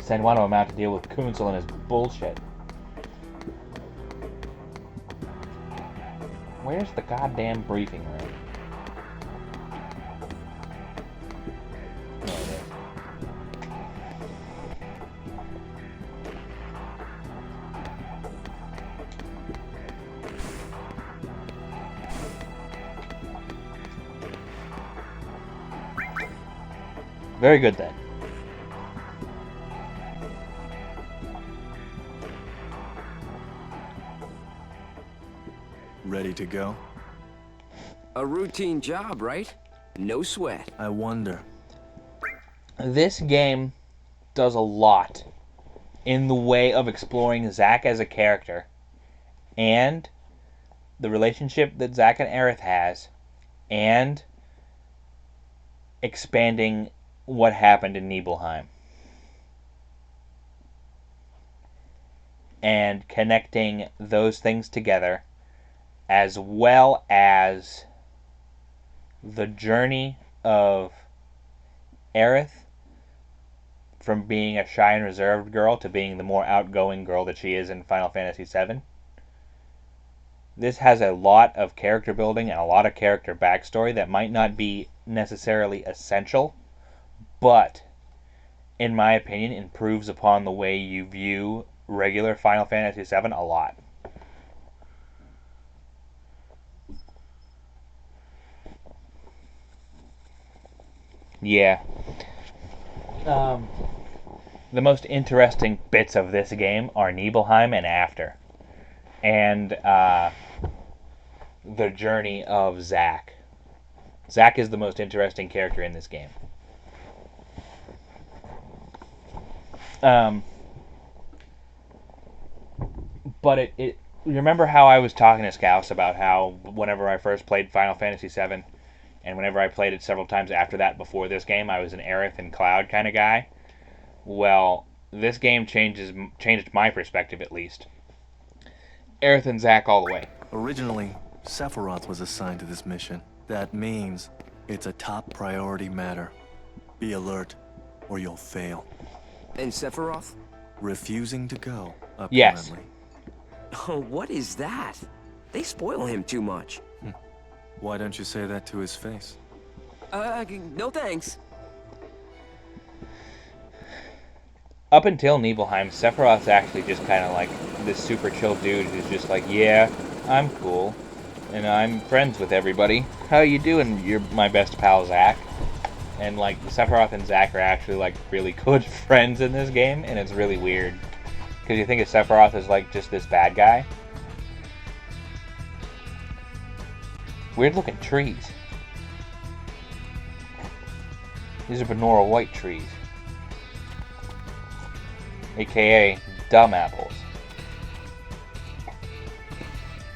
send one of them out to deal with Kunsel and his bullshit. Where's the goddamn briefing room? There it is. Very good then. Ready to go? A routine job, right? No sweat. I wonder. This game does a lot in the way of exploring Zack as a character and the relationship that Zack and Aerith has and expanding what happened in Nibelheim and connecting those things together, as well as the journey of Aerith from being a shy and reserved girl to being the more outgoing girl that she is in Final Fantasy VII. This has a lot of character building and a lot of character backstory that might not be necessarily essential, but, in my opinion, improves upon the way you view regular Final Fantasy VII a lot. Yeah. The most interesting bits of this game are Nibelheim and after. And the journey of Zack. Zack is the most interesting character in this game. But you remember how I was talking to Scouse about how whenever I first played Final Fantasy VII, and whenever I played it several times after that before this game, I was an Aerith and Cloud kind of guy? Well, this game changed my perspective at least. Aerith and Zack all the way. Originally, Sephiroth was assigned to this mission. That means it's a top priority matter. Be alert, or you'll fail. And Sephiroth? Refusing to go, apparently. Yes. Oh, what is that? They spoil him too much. Why don't you say that to his face? No thanks. Up until Nibelheim, Sephiroth's actually just kind of like this super chill dude who's just like, yeah, I'm cool, and I'm friends with everybody. How you doing? You're my best pal, Zack. And like, Sephiroth and Zack are actually like really good friends in this game, and it's really weird. Because you think of Sephiroth as like just this bad guy. Weird looking trees. These are Benora White trees. AKA dumb apples.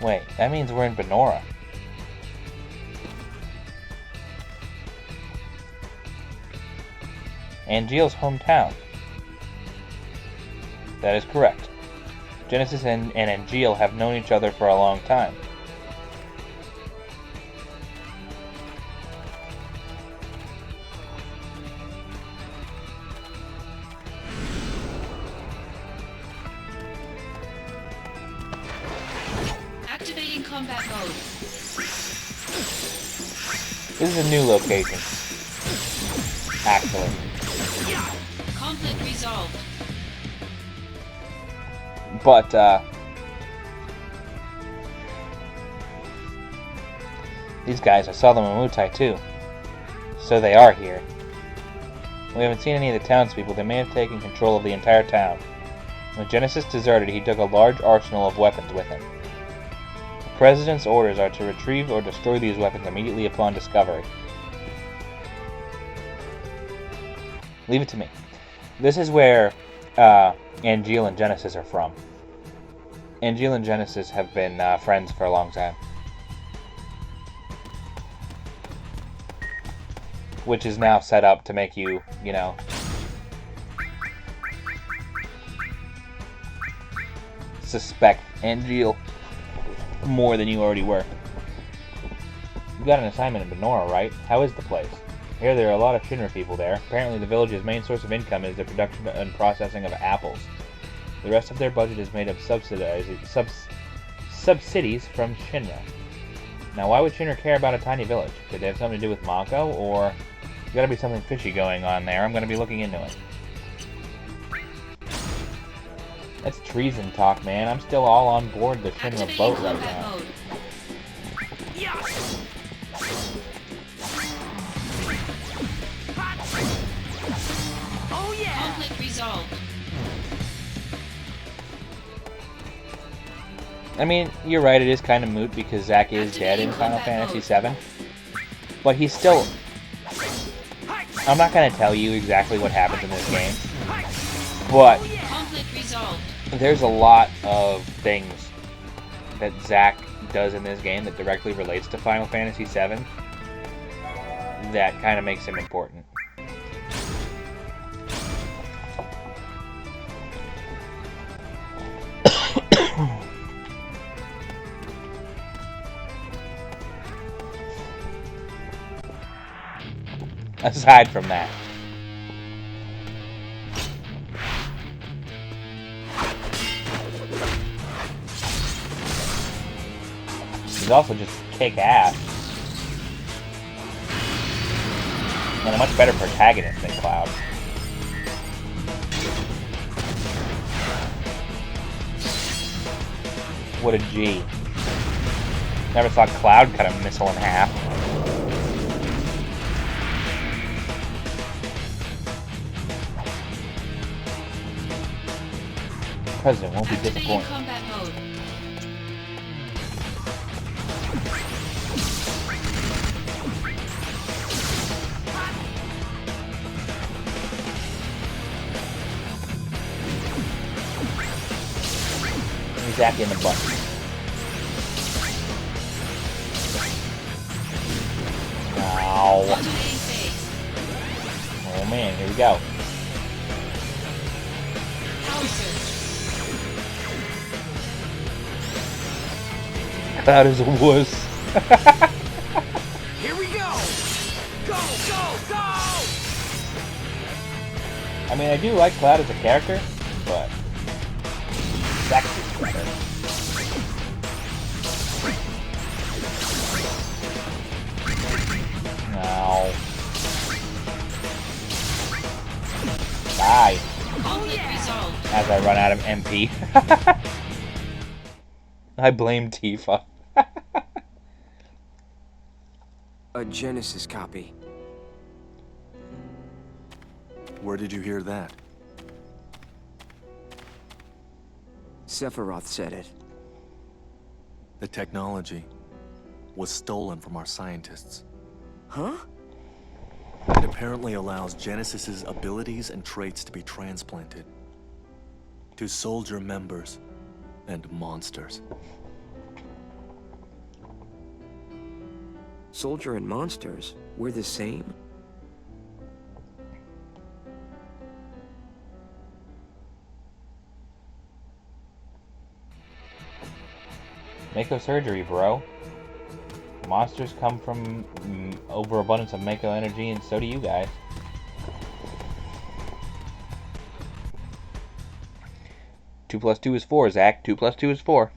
Wait, that means we're in Benora. Angeal's hometown. That is correct. Genesis and Angeal have known each other for a long time. combat mode. This is a new location. Actually. Conflict resolved. But, these guys, I saw them in Mutai too. So they are here. We haven't seen any of the townspeople. They may have taken control of the entire town. When Genesis deserted, he took a large arsenal of weapons with him. The President's orders are to retrieve or destroy these weapons immediately upon discovery. Leave it to me. This is where Angeal and Genesis are from. Angeal and Genesis have been friends for a long time. Which is now set up to make you, you know, suspect Angeal more than you already were. You got an assignment in Benora, right? How is the place? Here there are a lot of Shinra people there. Apparently the village's main source of income is the production and processing of apples. The rest of their budget is made of subsidies from Shinra. Now why would Shinra care about a tiny village? Could they have something to do with Mako, or there's gotta be something fishy going on there? I'm gonna be looking into it. That's treason talk, man. I'm still all on board the Shinra boat right now. Mode. Oh yeah! Conflict resolved. I mean, you're right, it is kind of moot because Zack is dead in Final Fantasy VII. But he's still... I'm not going to tell you exactly what happens in this game. But Conflict resolved. there's a lot of things that Zack does in this game that directly relates to Final Fantasy VII that kind of makes him important. Aside from that. He's also just kick ass. And a much better protagonist than Cloud. What a G. Never saw Cloud cut a missile in half. President won't be Activating disappointed. combat mode. Zack in the butt. Ow. Alternating phase. Oh man, here we go. Power surge. Cloud is a wuss. Here we go! Go, go, go! I mean, I do like Cloud as a character, but Zack is better. No. Die. Conflict resolved. As I run out of MP. I blame Tifa. A Genesis copy. Where did you hear that? Sephiroth said it. The technology was stolen from our scientists. Huh? It apparently allows Genesis's abilities and traits to be transplanted to soldier members and monsters. Soldier and monsters, we're the same? Mako surgery, bro. Monsters come from overabundance of Mako energy, and so do you guys. Two plus two is 4, Zack. 2 plus 2 is 4.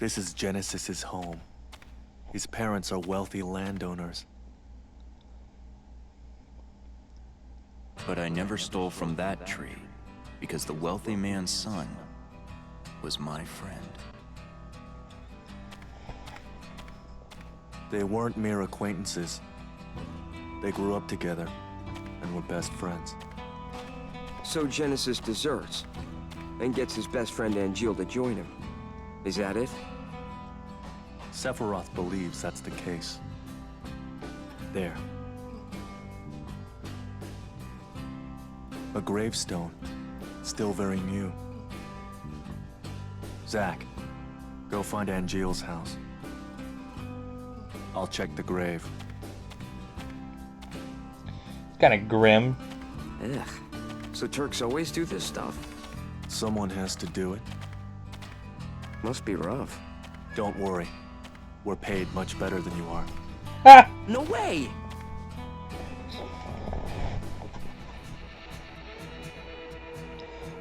This is Genesis's home. His parents are wealthy landowners. But I never stole from that tree, because the wealthy man's son was my friend. They weren't mere acquaintances. They grew up together and were best friends. So Genesis deserts and gets his best friend Angeal to join him. Is that it? Sephiroth believes that's the case. There. A gravestone, still very new. Zack, go find Angeal's house. I'll check the grave. It's kind of grim. Ugh. So Turks always do this stuff? Someone has to do it. Must be rough. Don't worry. We're paid much better than you are. Ha! No way!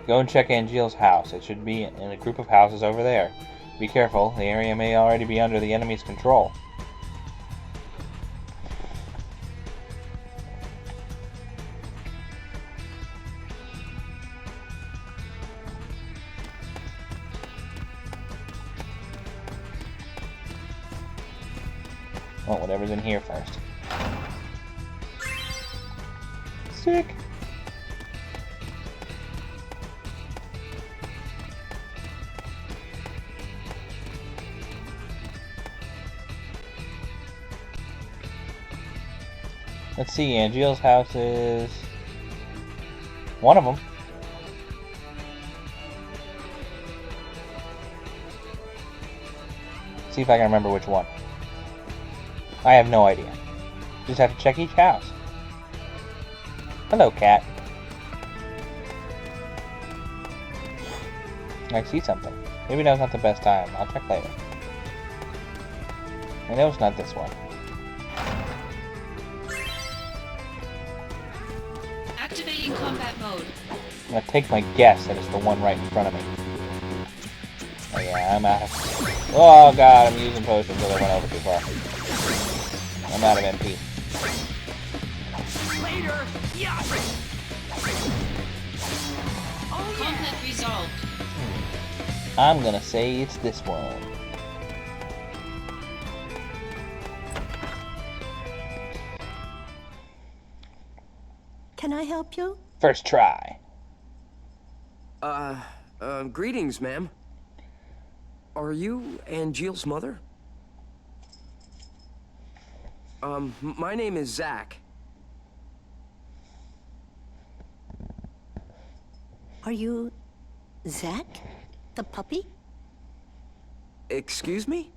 Go and check Angeal's house. It should be in a group of houses over there. Be careful, the area may already be under the enemy's control. Well, whatever's in here first. Sick! Let's see, Angeal's house is one of them. See if I can remember which one. I have no idea. Just have to check each house. Hello, cat. I see something. Maybe now's not the best time. I'll check later. I know it's not this one. Activating combat mode. I'm gonna take my guess that it's the one right in front of me. Oh yeah, I'm out of... Oh god, I'm using potions so they went over too far. I'm out of MP. Later! Yeah! Conflict resolved. I'm gonna say it's this one. Can I help you? First try. Greetings, ma'am. Are you Angeal's mother? My name is Zack. Are you Zack, the puppy? Excuse me?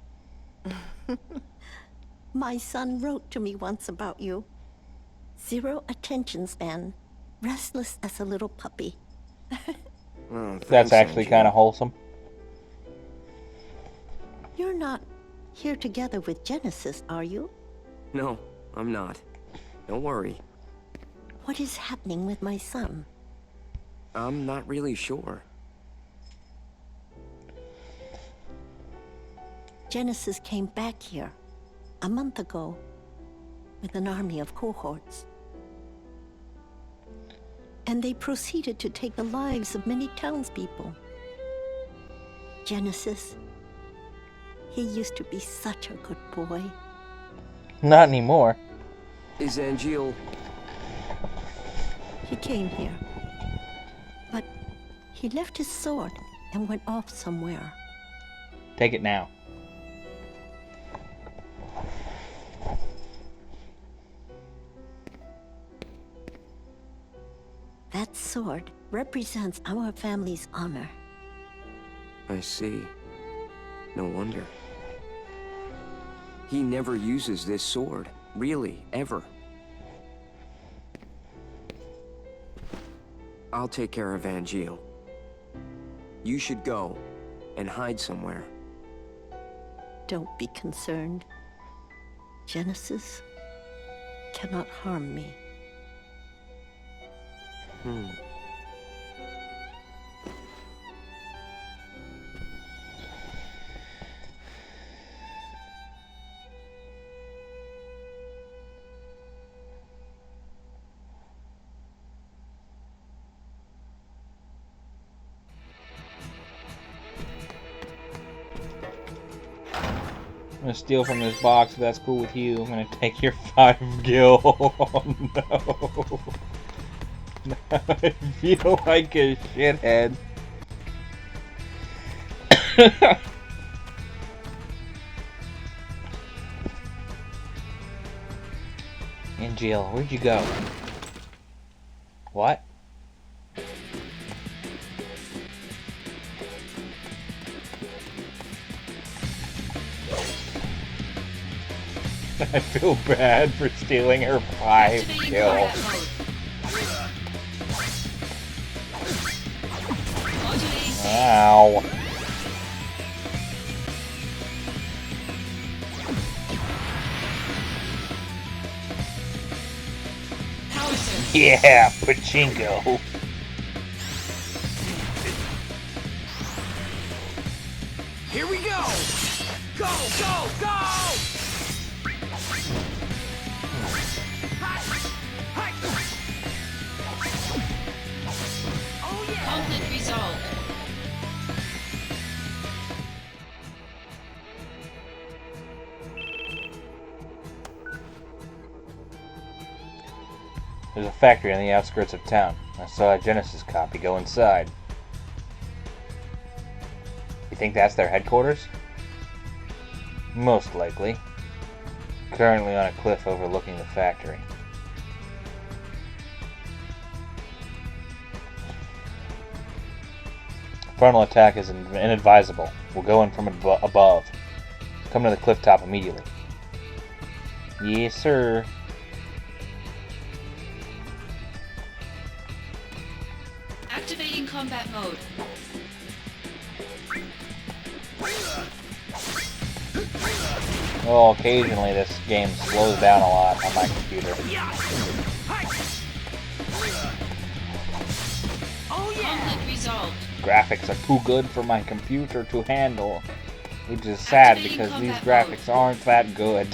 My son wrote to me once about you. 0 attention span, restless as a little puppy. Oh, That's thanks, actually Angeal. kind of wholesome. You're not here together with Genesis, are you? No, I'm not. Don't worry. What is happening with my son? I'm not really sure. Genesis came back here a month ago with an army of cohorts. And they proceeded to take the lives of many townspeople. Genesis, he used to be such a good boy. Not anymore. Is Angeal... He came here, but he left his sword and went off somewhere. Take it now. That sword represents our family's honor. I see. No wonder. He never uses this sword. Really, ever. I'll take care of Angeal. You should go and hide somewhere. Don't be concerned. Genesis cannot harm me. gonna steal from this box if that's cool with you. I'm gonna take your 5 gil. Oh no. I feel like a shithead. And Jill, where'd you go? What? I feel bad for stealing her 5 gil. Ow. Yeah, pachinko. Here we go! Go, go, go! Oh yeah! Conflict resolved. There's a factory on the outskirts of town. I saw a Genesis copy. Go inside. You think that's their headquarters? Most likely. Currently on a cliff overlooking the factory. Frontal attack is inadvisable. We'll go in from above. Come to the cliff top immediately. Yes, sir. Activating combat mode. Well, occasionally this game slows down a lot on my computer. Oh yeah! Conflict resolved. Graphics are too good for my computer to handle. Which is sad because these graphics aren't that good.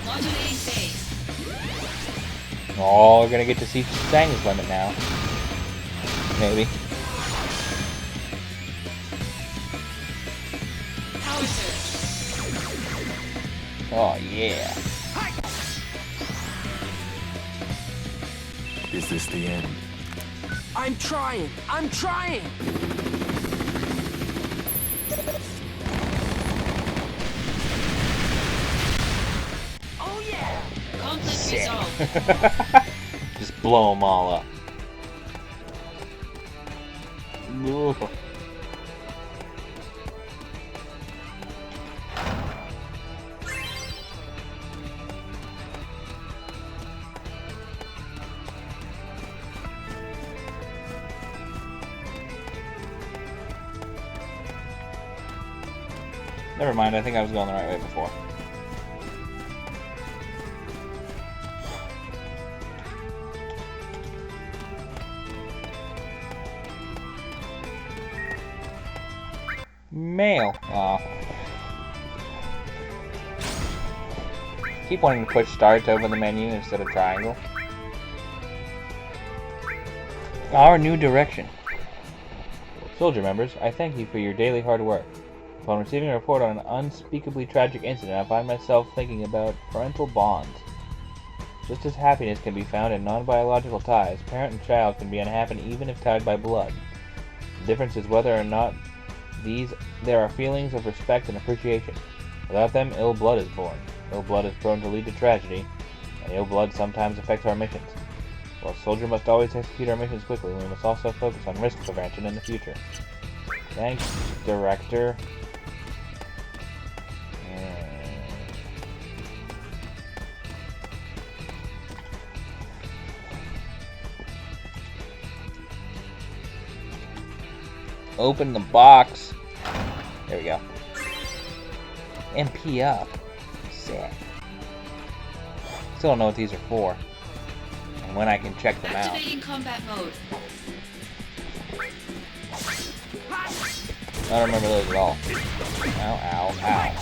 Modulating phase. Oh, we're gonna get to see Zang's limit now. Maybe. Power surge. Oh, yeah. Is this the end? I'm trying! I'm trying! Oh yeah! Conflict resolved. Just blow them all up. Ugh. Never mind, I think I was going the right way before. Mail. Aw. Keep wanting to push start to open the menu instead of triangle. Our new direction. Soldier members, I thank you for your daily hard work. Upon receiving a report on an unspeakably tragic incident, I find myself thinking about parental bonds. Just as happiness can be found in non-biological ties, parent and child can be unhappy even if tied by blood. The difference is whether or not there are feelings of respect and appreciation. Without them, ill blood is born. Ill blood is prone to lead to tragedy, and ill blood sometimes affects our missions. While a soldier must always execute our missions quickly, we must also focus on risk prevention in the future. Thanks, Director. Open the box. There we go. MP up. Sick. Still don't know what these are for. And when I can check them out. Activating combat mode. I don't remember those at all. Ow, ow, ow.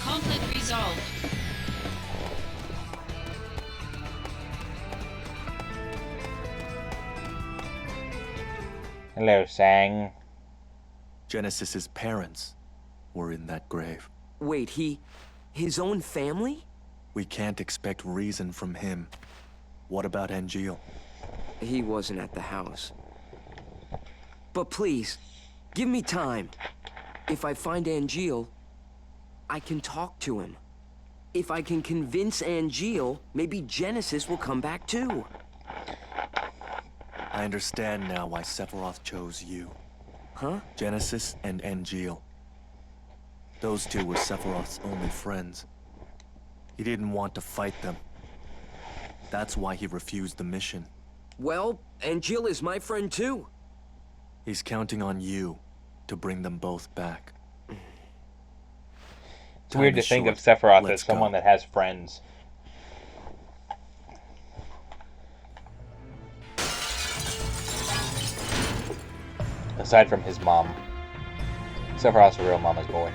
Conflict resolved. Hello, Sang. Genesis's parents were in that grave. Wait, his own family? We can't expect reason from him. What about Angeal? He wasn't at the house. But please, give me time. If I find Angeal, I can talk to him. If I can convince Angeal, maybe Genesis will come back too. I understand now why Sephiroth chose you. Huh? Genesis and Angeal. Those two were Sephiroth's only friends. He didn't want to fight them. That's why he refused the mission. Well, Angeal is my friend too. He's counting on you to bring them both back. It's weird to think of Sephiroth as someone that has friends. Aside from his mom. Sephiroth's a real mama's boy.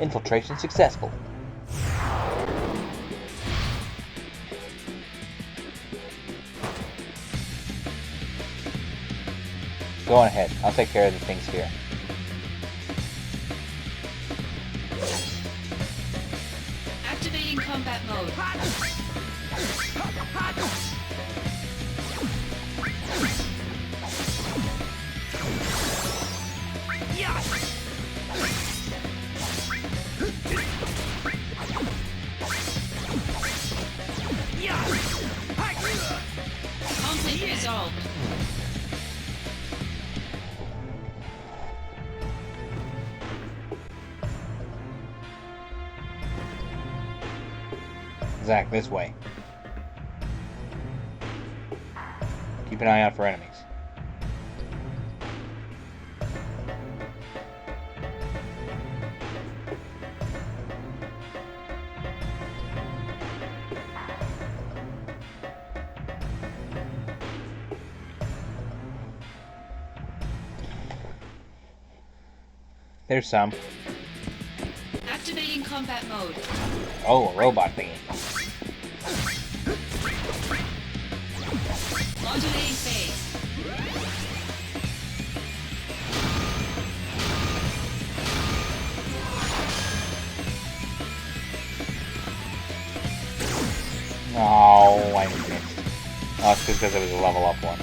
Infiltration successful. Go on ahead. I'll take care of the things here. Activating combat mode. Conflict resolved. Zack, this way. Keep an eye out for enemies. There's some. Activating combat mode. Oh, a robot thingy. Modulating phase. Oh, I missed. Oh, it's just because it was a level up one.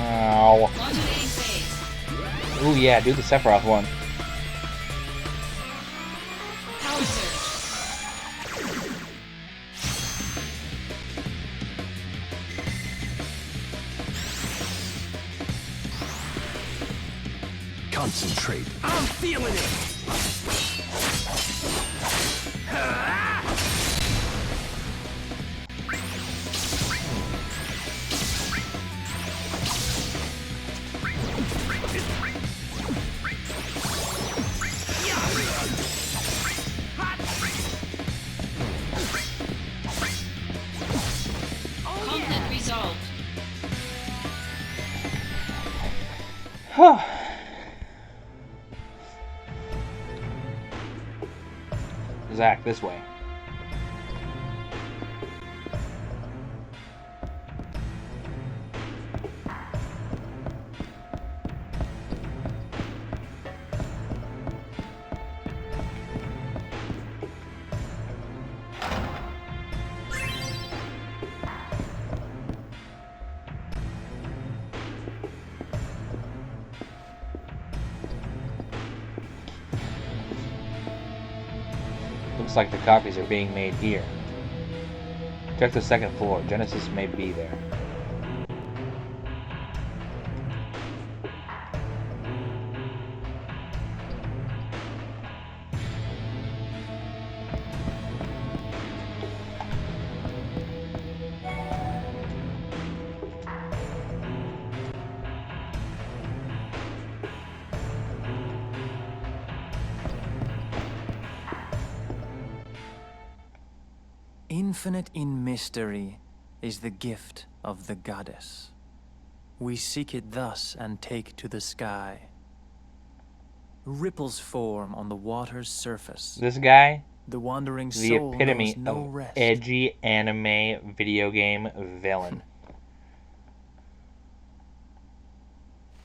Ow. Modulating phase. Ooh, yeah, do the Sephiroth one. Power surge. Concentrate. I'm feeling it! Conflict resolved. Zack, this way. Looks like the copies are being made here. Check the second floor. Genesis may be there. Infinite in mystery is the gift of the goddess. We seek it thus and take to the sky. Ripples form on the water's surface. This guy, The wandering the soul epitome knows no of rest. edgy anime video game villain.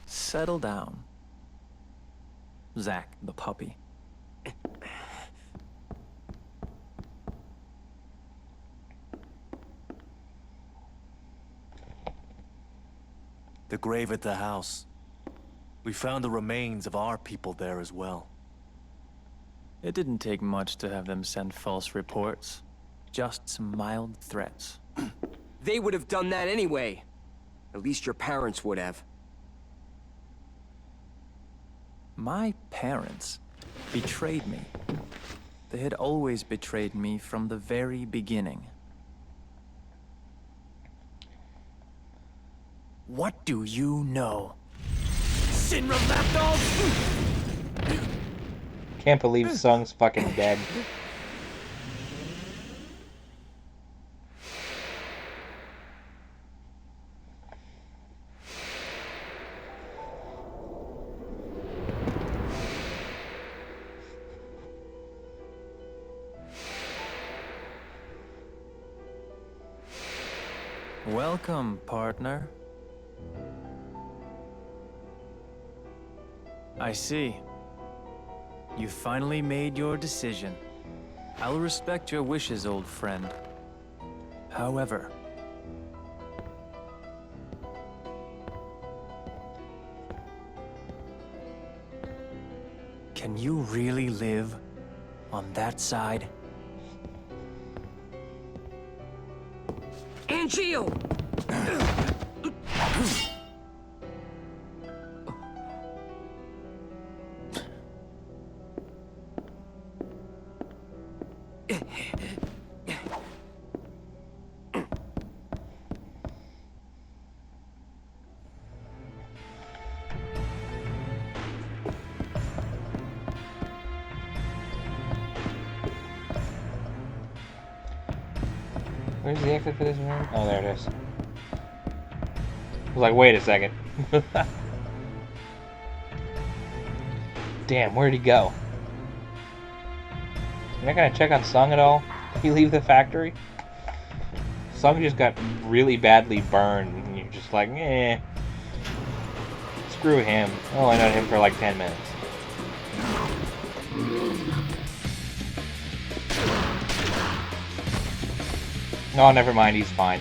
Settle down. Zack the puppy. The grave at the house. We found the remains of our people there as well. It didn't take much to have them send false reports. Just some mild threats. They would have done that anyway. At least your parents would have. My parents betrayed me. They had always betrayed me from the very beginning. What do you know? Shinra lapdogs! Can't believe Sung's fucking dead. Welcome, partner. I see. You finally made your decision. I'll respect your wishes, old friend. However, can you really live on that side? Angeal! Where's the exit for this room? Oh, there it is. I was like, wait a second. Damn, where'd he go? You're not gonna check on Sung at all? Did he leave the factory? Sung just got really badly burned, and you're just like, eh. Screw him. I only known him for like 10 minutes. Oh, never mind, he's fine.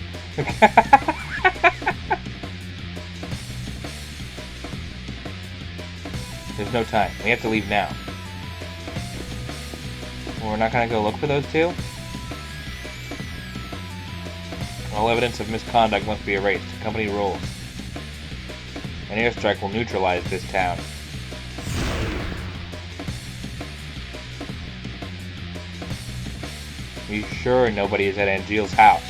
There's no time. We have to leave now. Well, we're not gonna go look for those two? All evidence of misconduct must be erased. Company rules. An airstrike will neutralize this town. Are you sure nobody is at Angeal's house?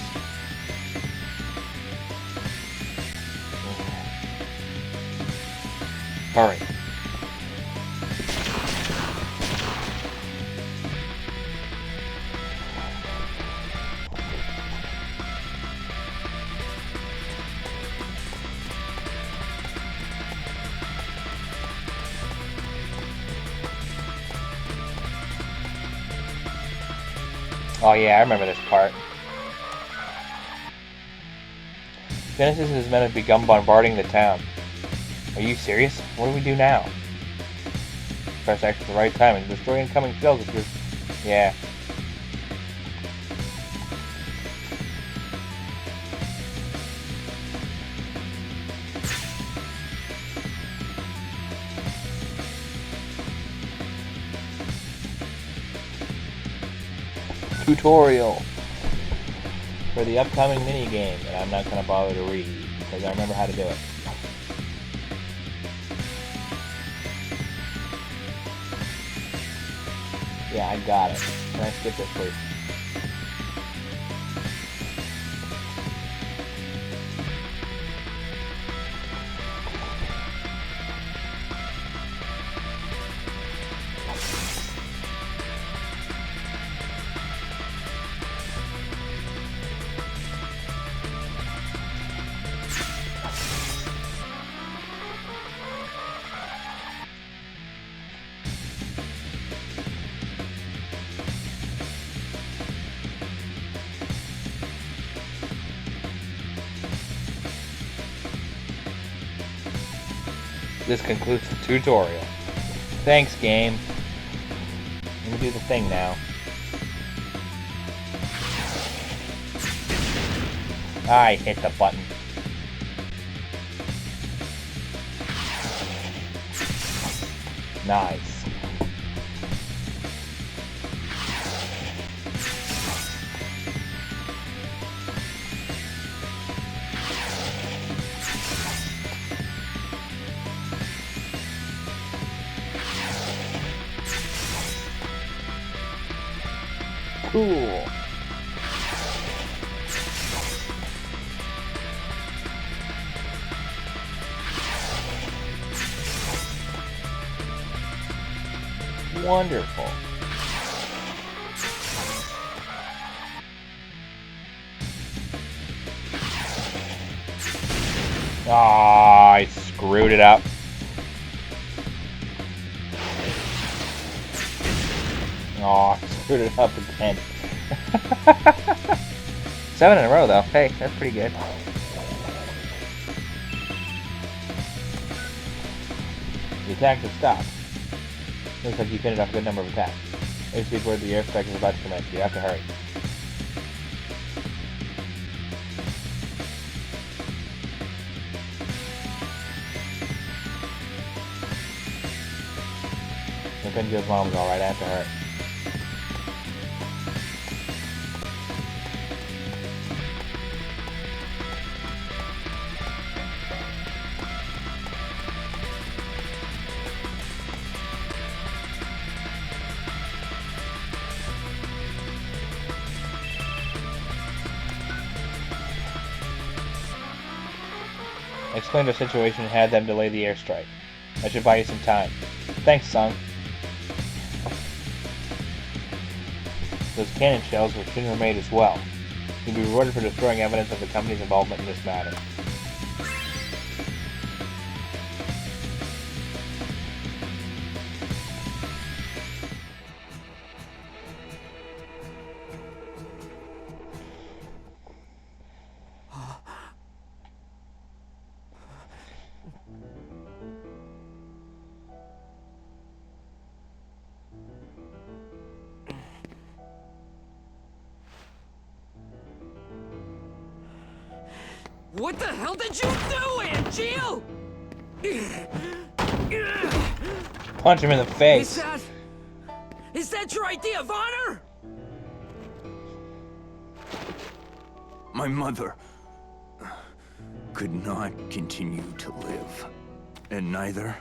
Hurry. Oh yeah, I remember this part. Genesis and his men have begun bombarding the town. Are you serious? What do we do now? Press X at the right time and destroy incoming shells if you're... Yeah. Tutorial for the upcoming minigame that I'm not going to bother to read because I remember how to do it. Yeah, I got it. Can I skip this, please? This concludes the tutorial. Thanks, game. Let me do the thing now. I hit the button. Nice. Cool. Wonderful. Ah, I screwed it up. Oh, I screwed it up again. 7 in a row, though. Hey, that's pretty good. The attacks have stopped. Looks like you finished off a good number of attacks. Maybe speed where the airstrike is about to commence. You have to hurry. Benjo's mom's alright, I have to hurry. I explained our situation and had them delay the airstrike. I should buy you some time. Thanks, son. Those cannon shells were Shinra made as well. You'll be rewarded for destroying evidence of the company's involvement in this matter. What the hell did you do, Angeal? Punch him in the face. Is that your idea of honor? My mother could not continue to live, and neither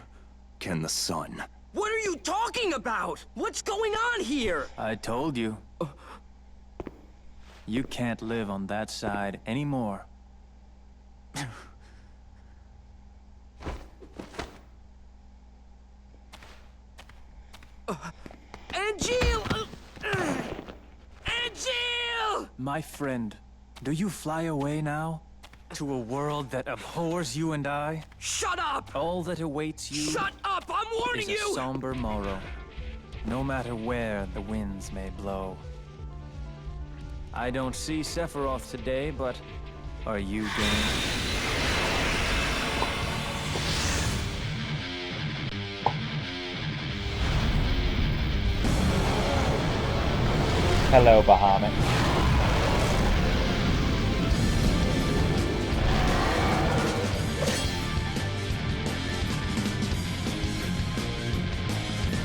can the son. What are you talking about? What's going on here? I told you. You can't live on that side anymore. Angeal! Angeal! My friend, do you fly away now? To a world that abhors you and I? Shut up! All that awaits you... Shut up! I'm warning is a you! somber morrow, no matter where the winds may blow. I don't see Sephiroth today, but are you game? Hello, Bahamut.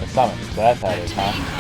A summon, so that's how it is, huh?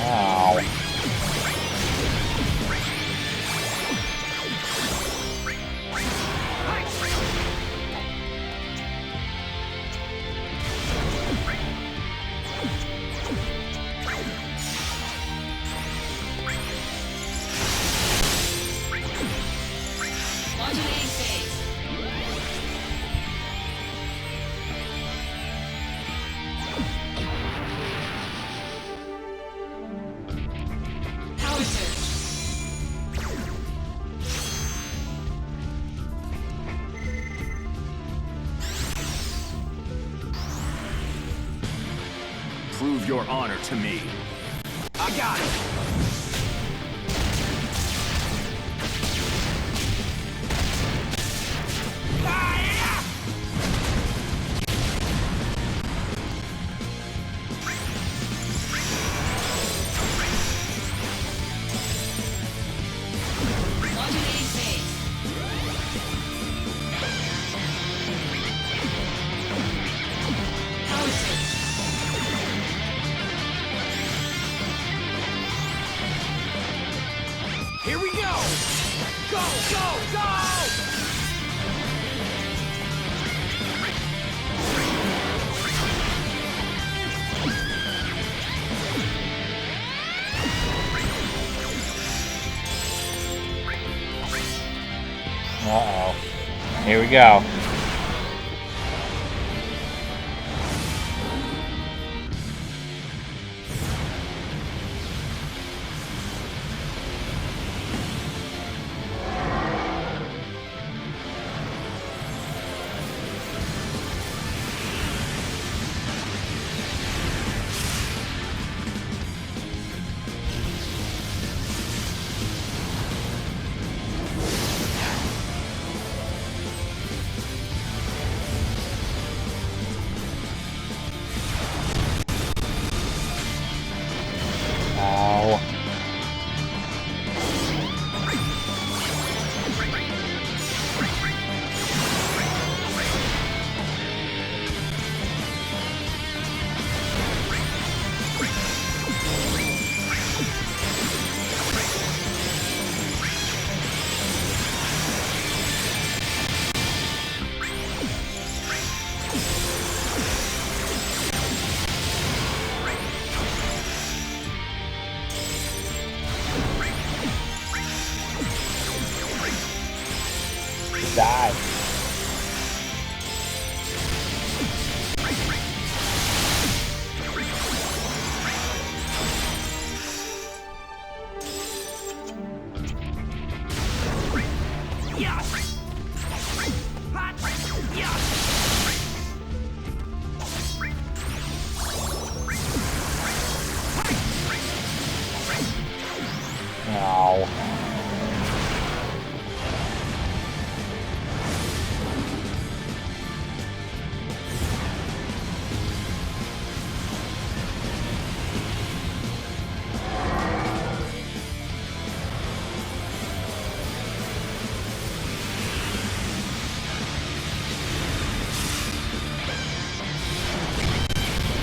Ow. your honor to me. I got it! Modulating phase. Power surge. Here we go! Go, go, go! Uh-oh. Here we go. Ow. Die. Ow.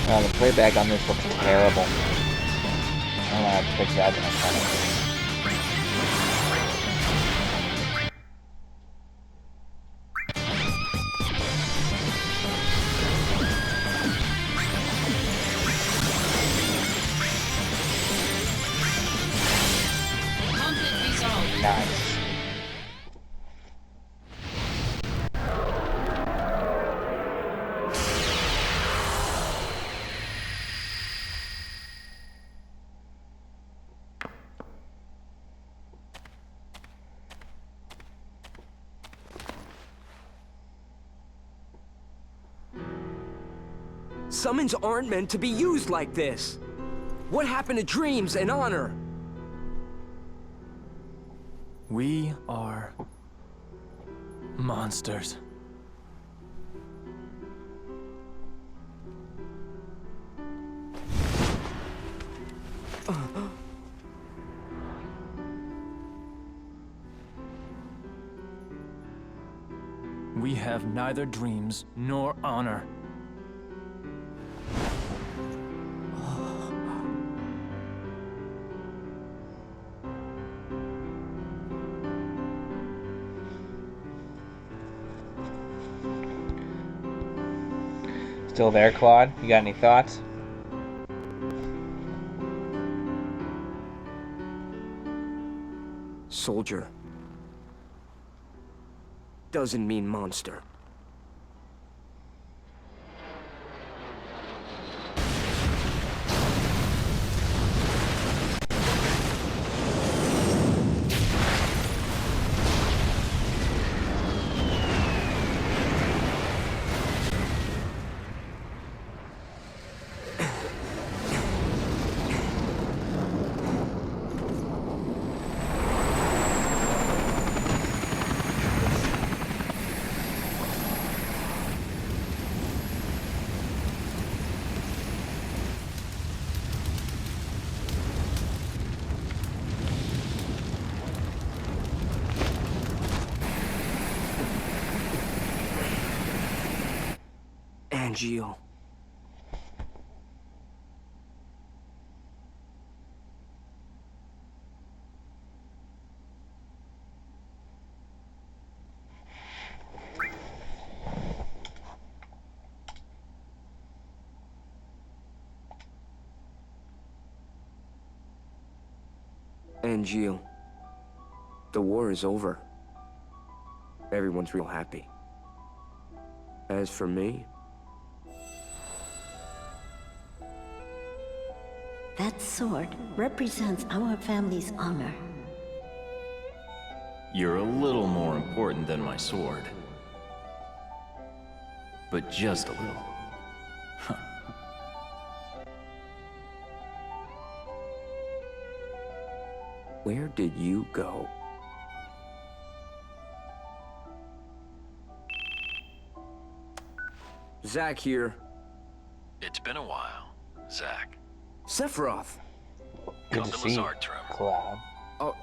Oh, the playback on this looks terrible. I don't know how to fix that next time. Conflict resolved. Nice. Summons aren't meant to be used like this. What happened to dreams and honor? We are monsters. We have neither dreams nor honor. Still there, Claude? You got any thoughts? Soldier doesn't mean monster. Angeal. Angeal. The war is over. Everyone's real happy. As for me, That sword represents our family's honor. You're a little more important than my sword. But just a little. where did you go? Zack here. It's been a while, Zack. Sephiroth. Good Come to to see you, Lazardrum. Cloud. Oh,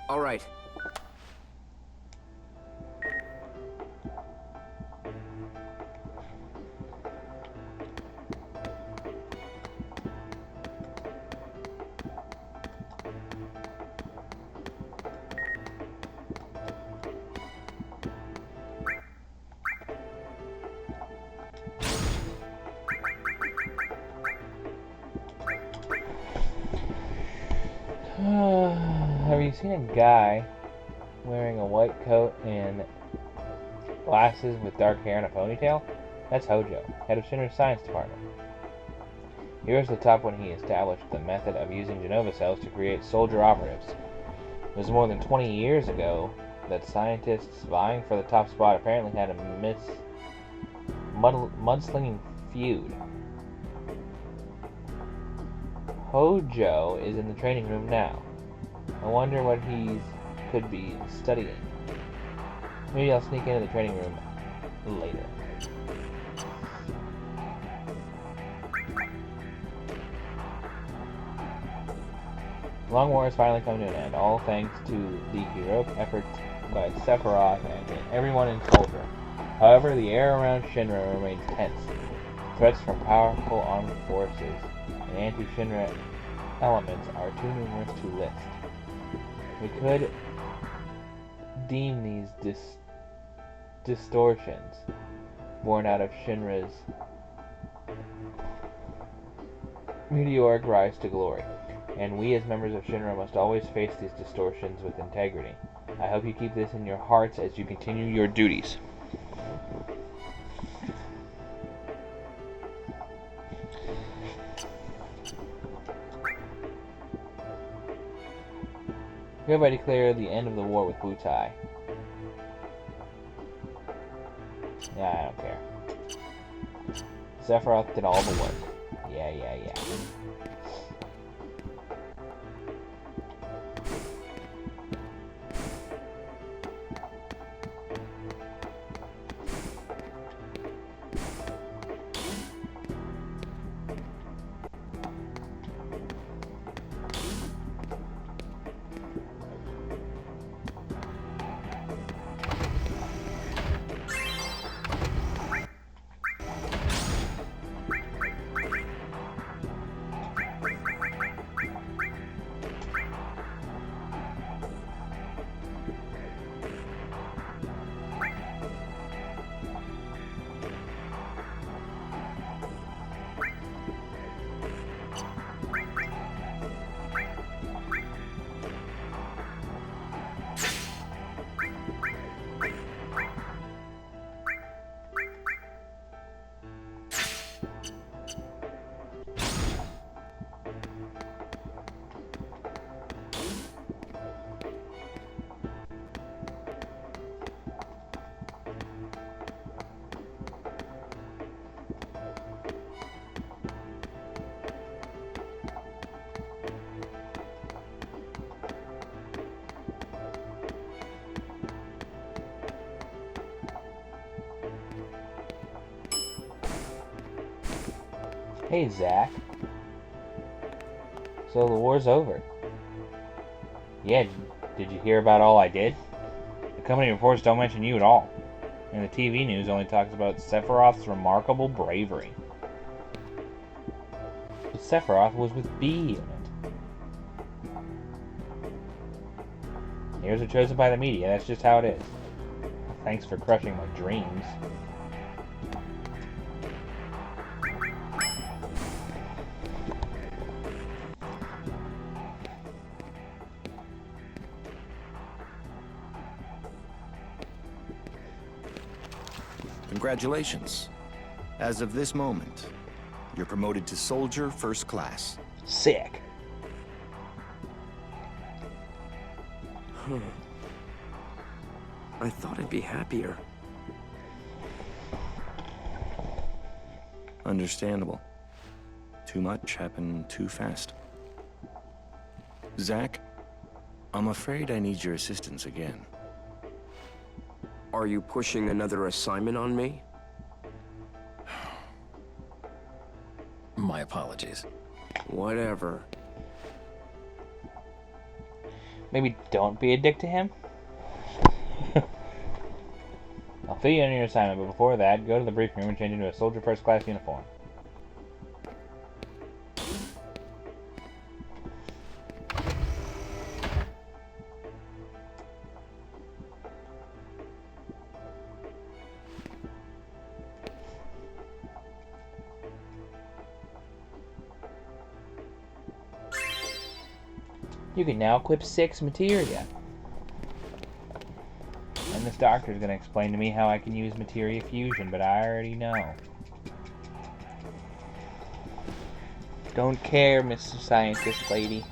all right. Have you seen a guy wearing a white coat and glasses with dark hair and a ponytail? That's Hojo, head of Shinra's science department. He rose to the top when he established the method of using Genova cells to create soldier operatives. It was more than 20 years ago that scientists vying for the top spot apparently had a mudslinging feud. Hojo is in the training room now. I wonder what he could be studying. Maybe I'll sneak into the training room later. The Long War has finally come to an end, all thanks to the heroic efforts by Sephiroth and everyone in Soldier. However, the air around Shinra remains tense. Threats from powerful armed forces and anti-Shinra elements are too numerous to list. We could deem these distortions born out of Shinra's meteoric rise to glory, and we as members of Shinra must always face these distortions with integrity. I hope you keep this in your hearts as you continue your duties. Hereby declare the end of the war with Butai. Yeah, I don't care. Sephiroth did all the work. Yeah. Hey, Zack. So the war's over. Yeah, did you hear about all I did? The company reports don't mention you at all. And the TV news only talks about Sephiroth's remarkable bravery. But Sephiroth was with B Unit. Heroes are chosen by the media, that's just how it is. Thanks for crushing my dreams. Congratulations. As of this moment, you're promoted to Soldier First Class. Sick. I thought I'd be happier. Understandable. Too much happened too fast. Zack, I'm afraid I need your assistance again. Are you pushing another assignment on me? My apologies. Whatever. Maybe don't be a dick to him? I'll fill you in on your assignment, but before that, go to the briefing room and change into a Soldier First Class uniform. You can now equip 6 materia. And this doctor's gonna explain to me how I can use materia fusion, but I already know. Don't care, Mr. Scientist Lady.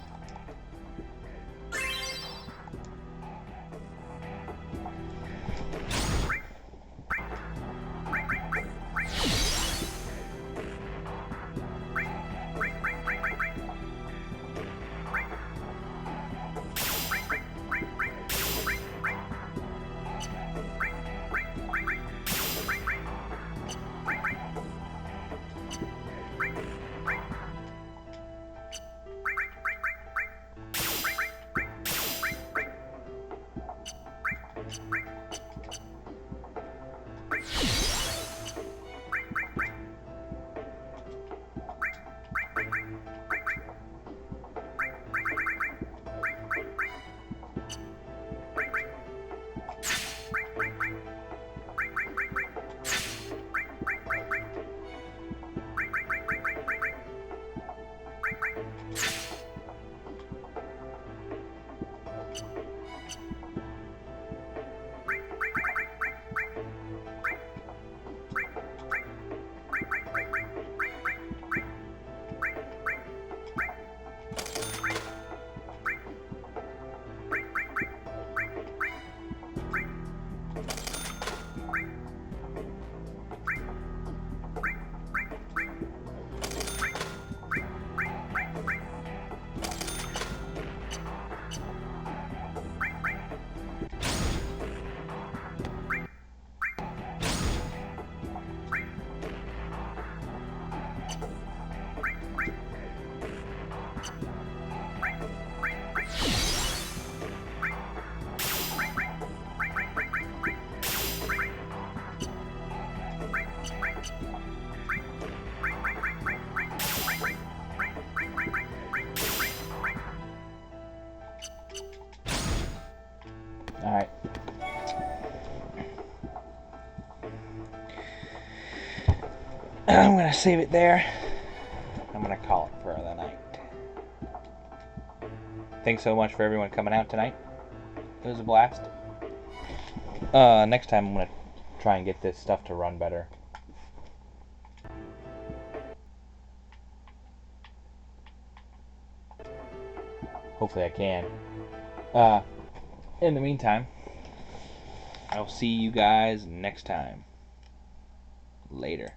Alright. I'm gonna save it there. I'm gonna call it for the night. Thanks so much for everyone coming out tonight. It was a blast. Next time I'm gonna try and get this stuff to run better. Hopefully I can. In the meantime, I'll see you guys next time. Later.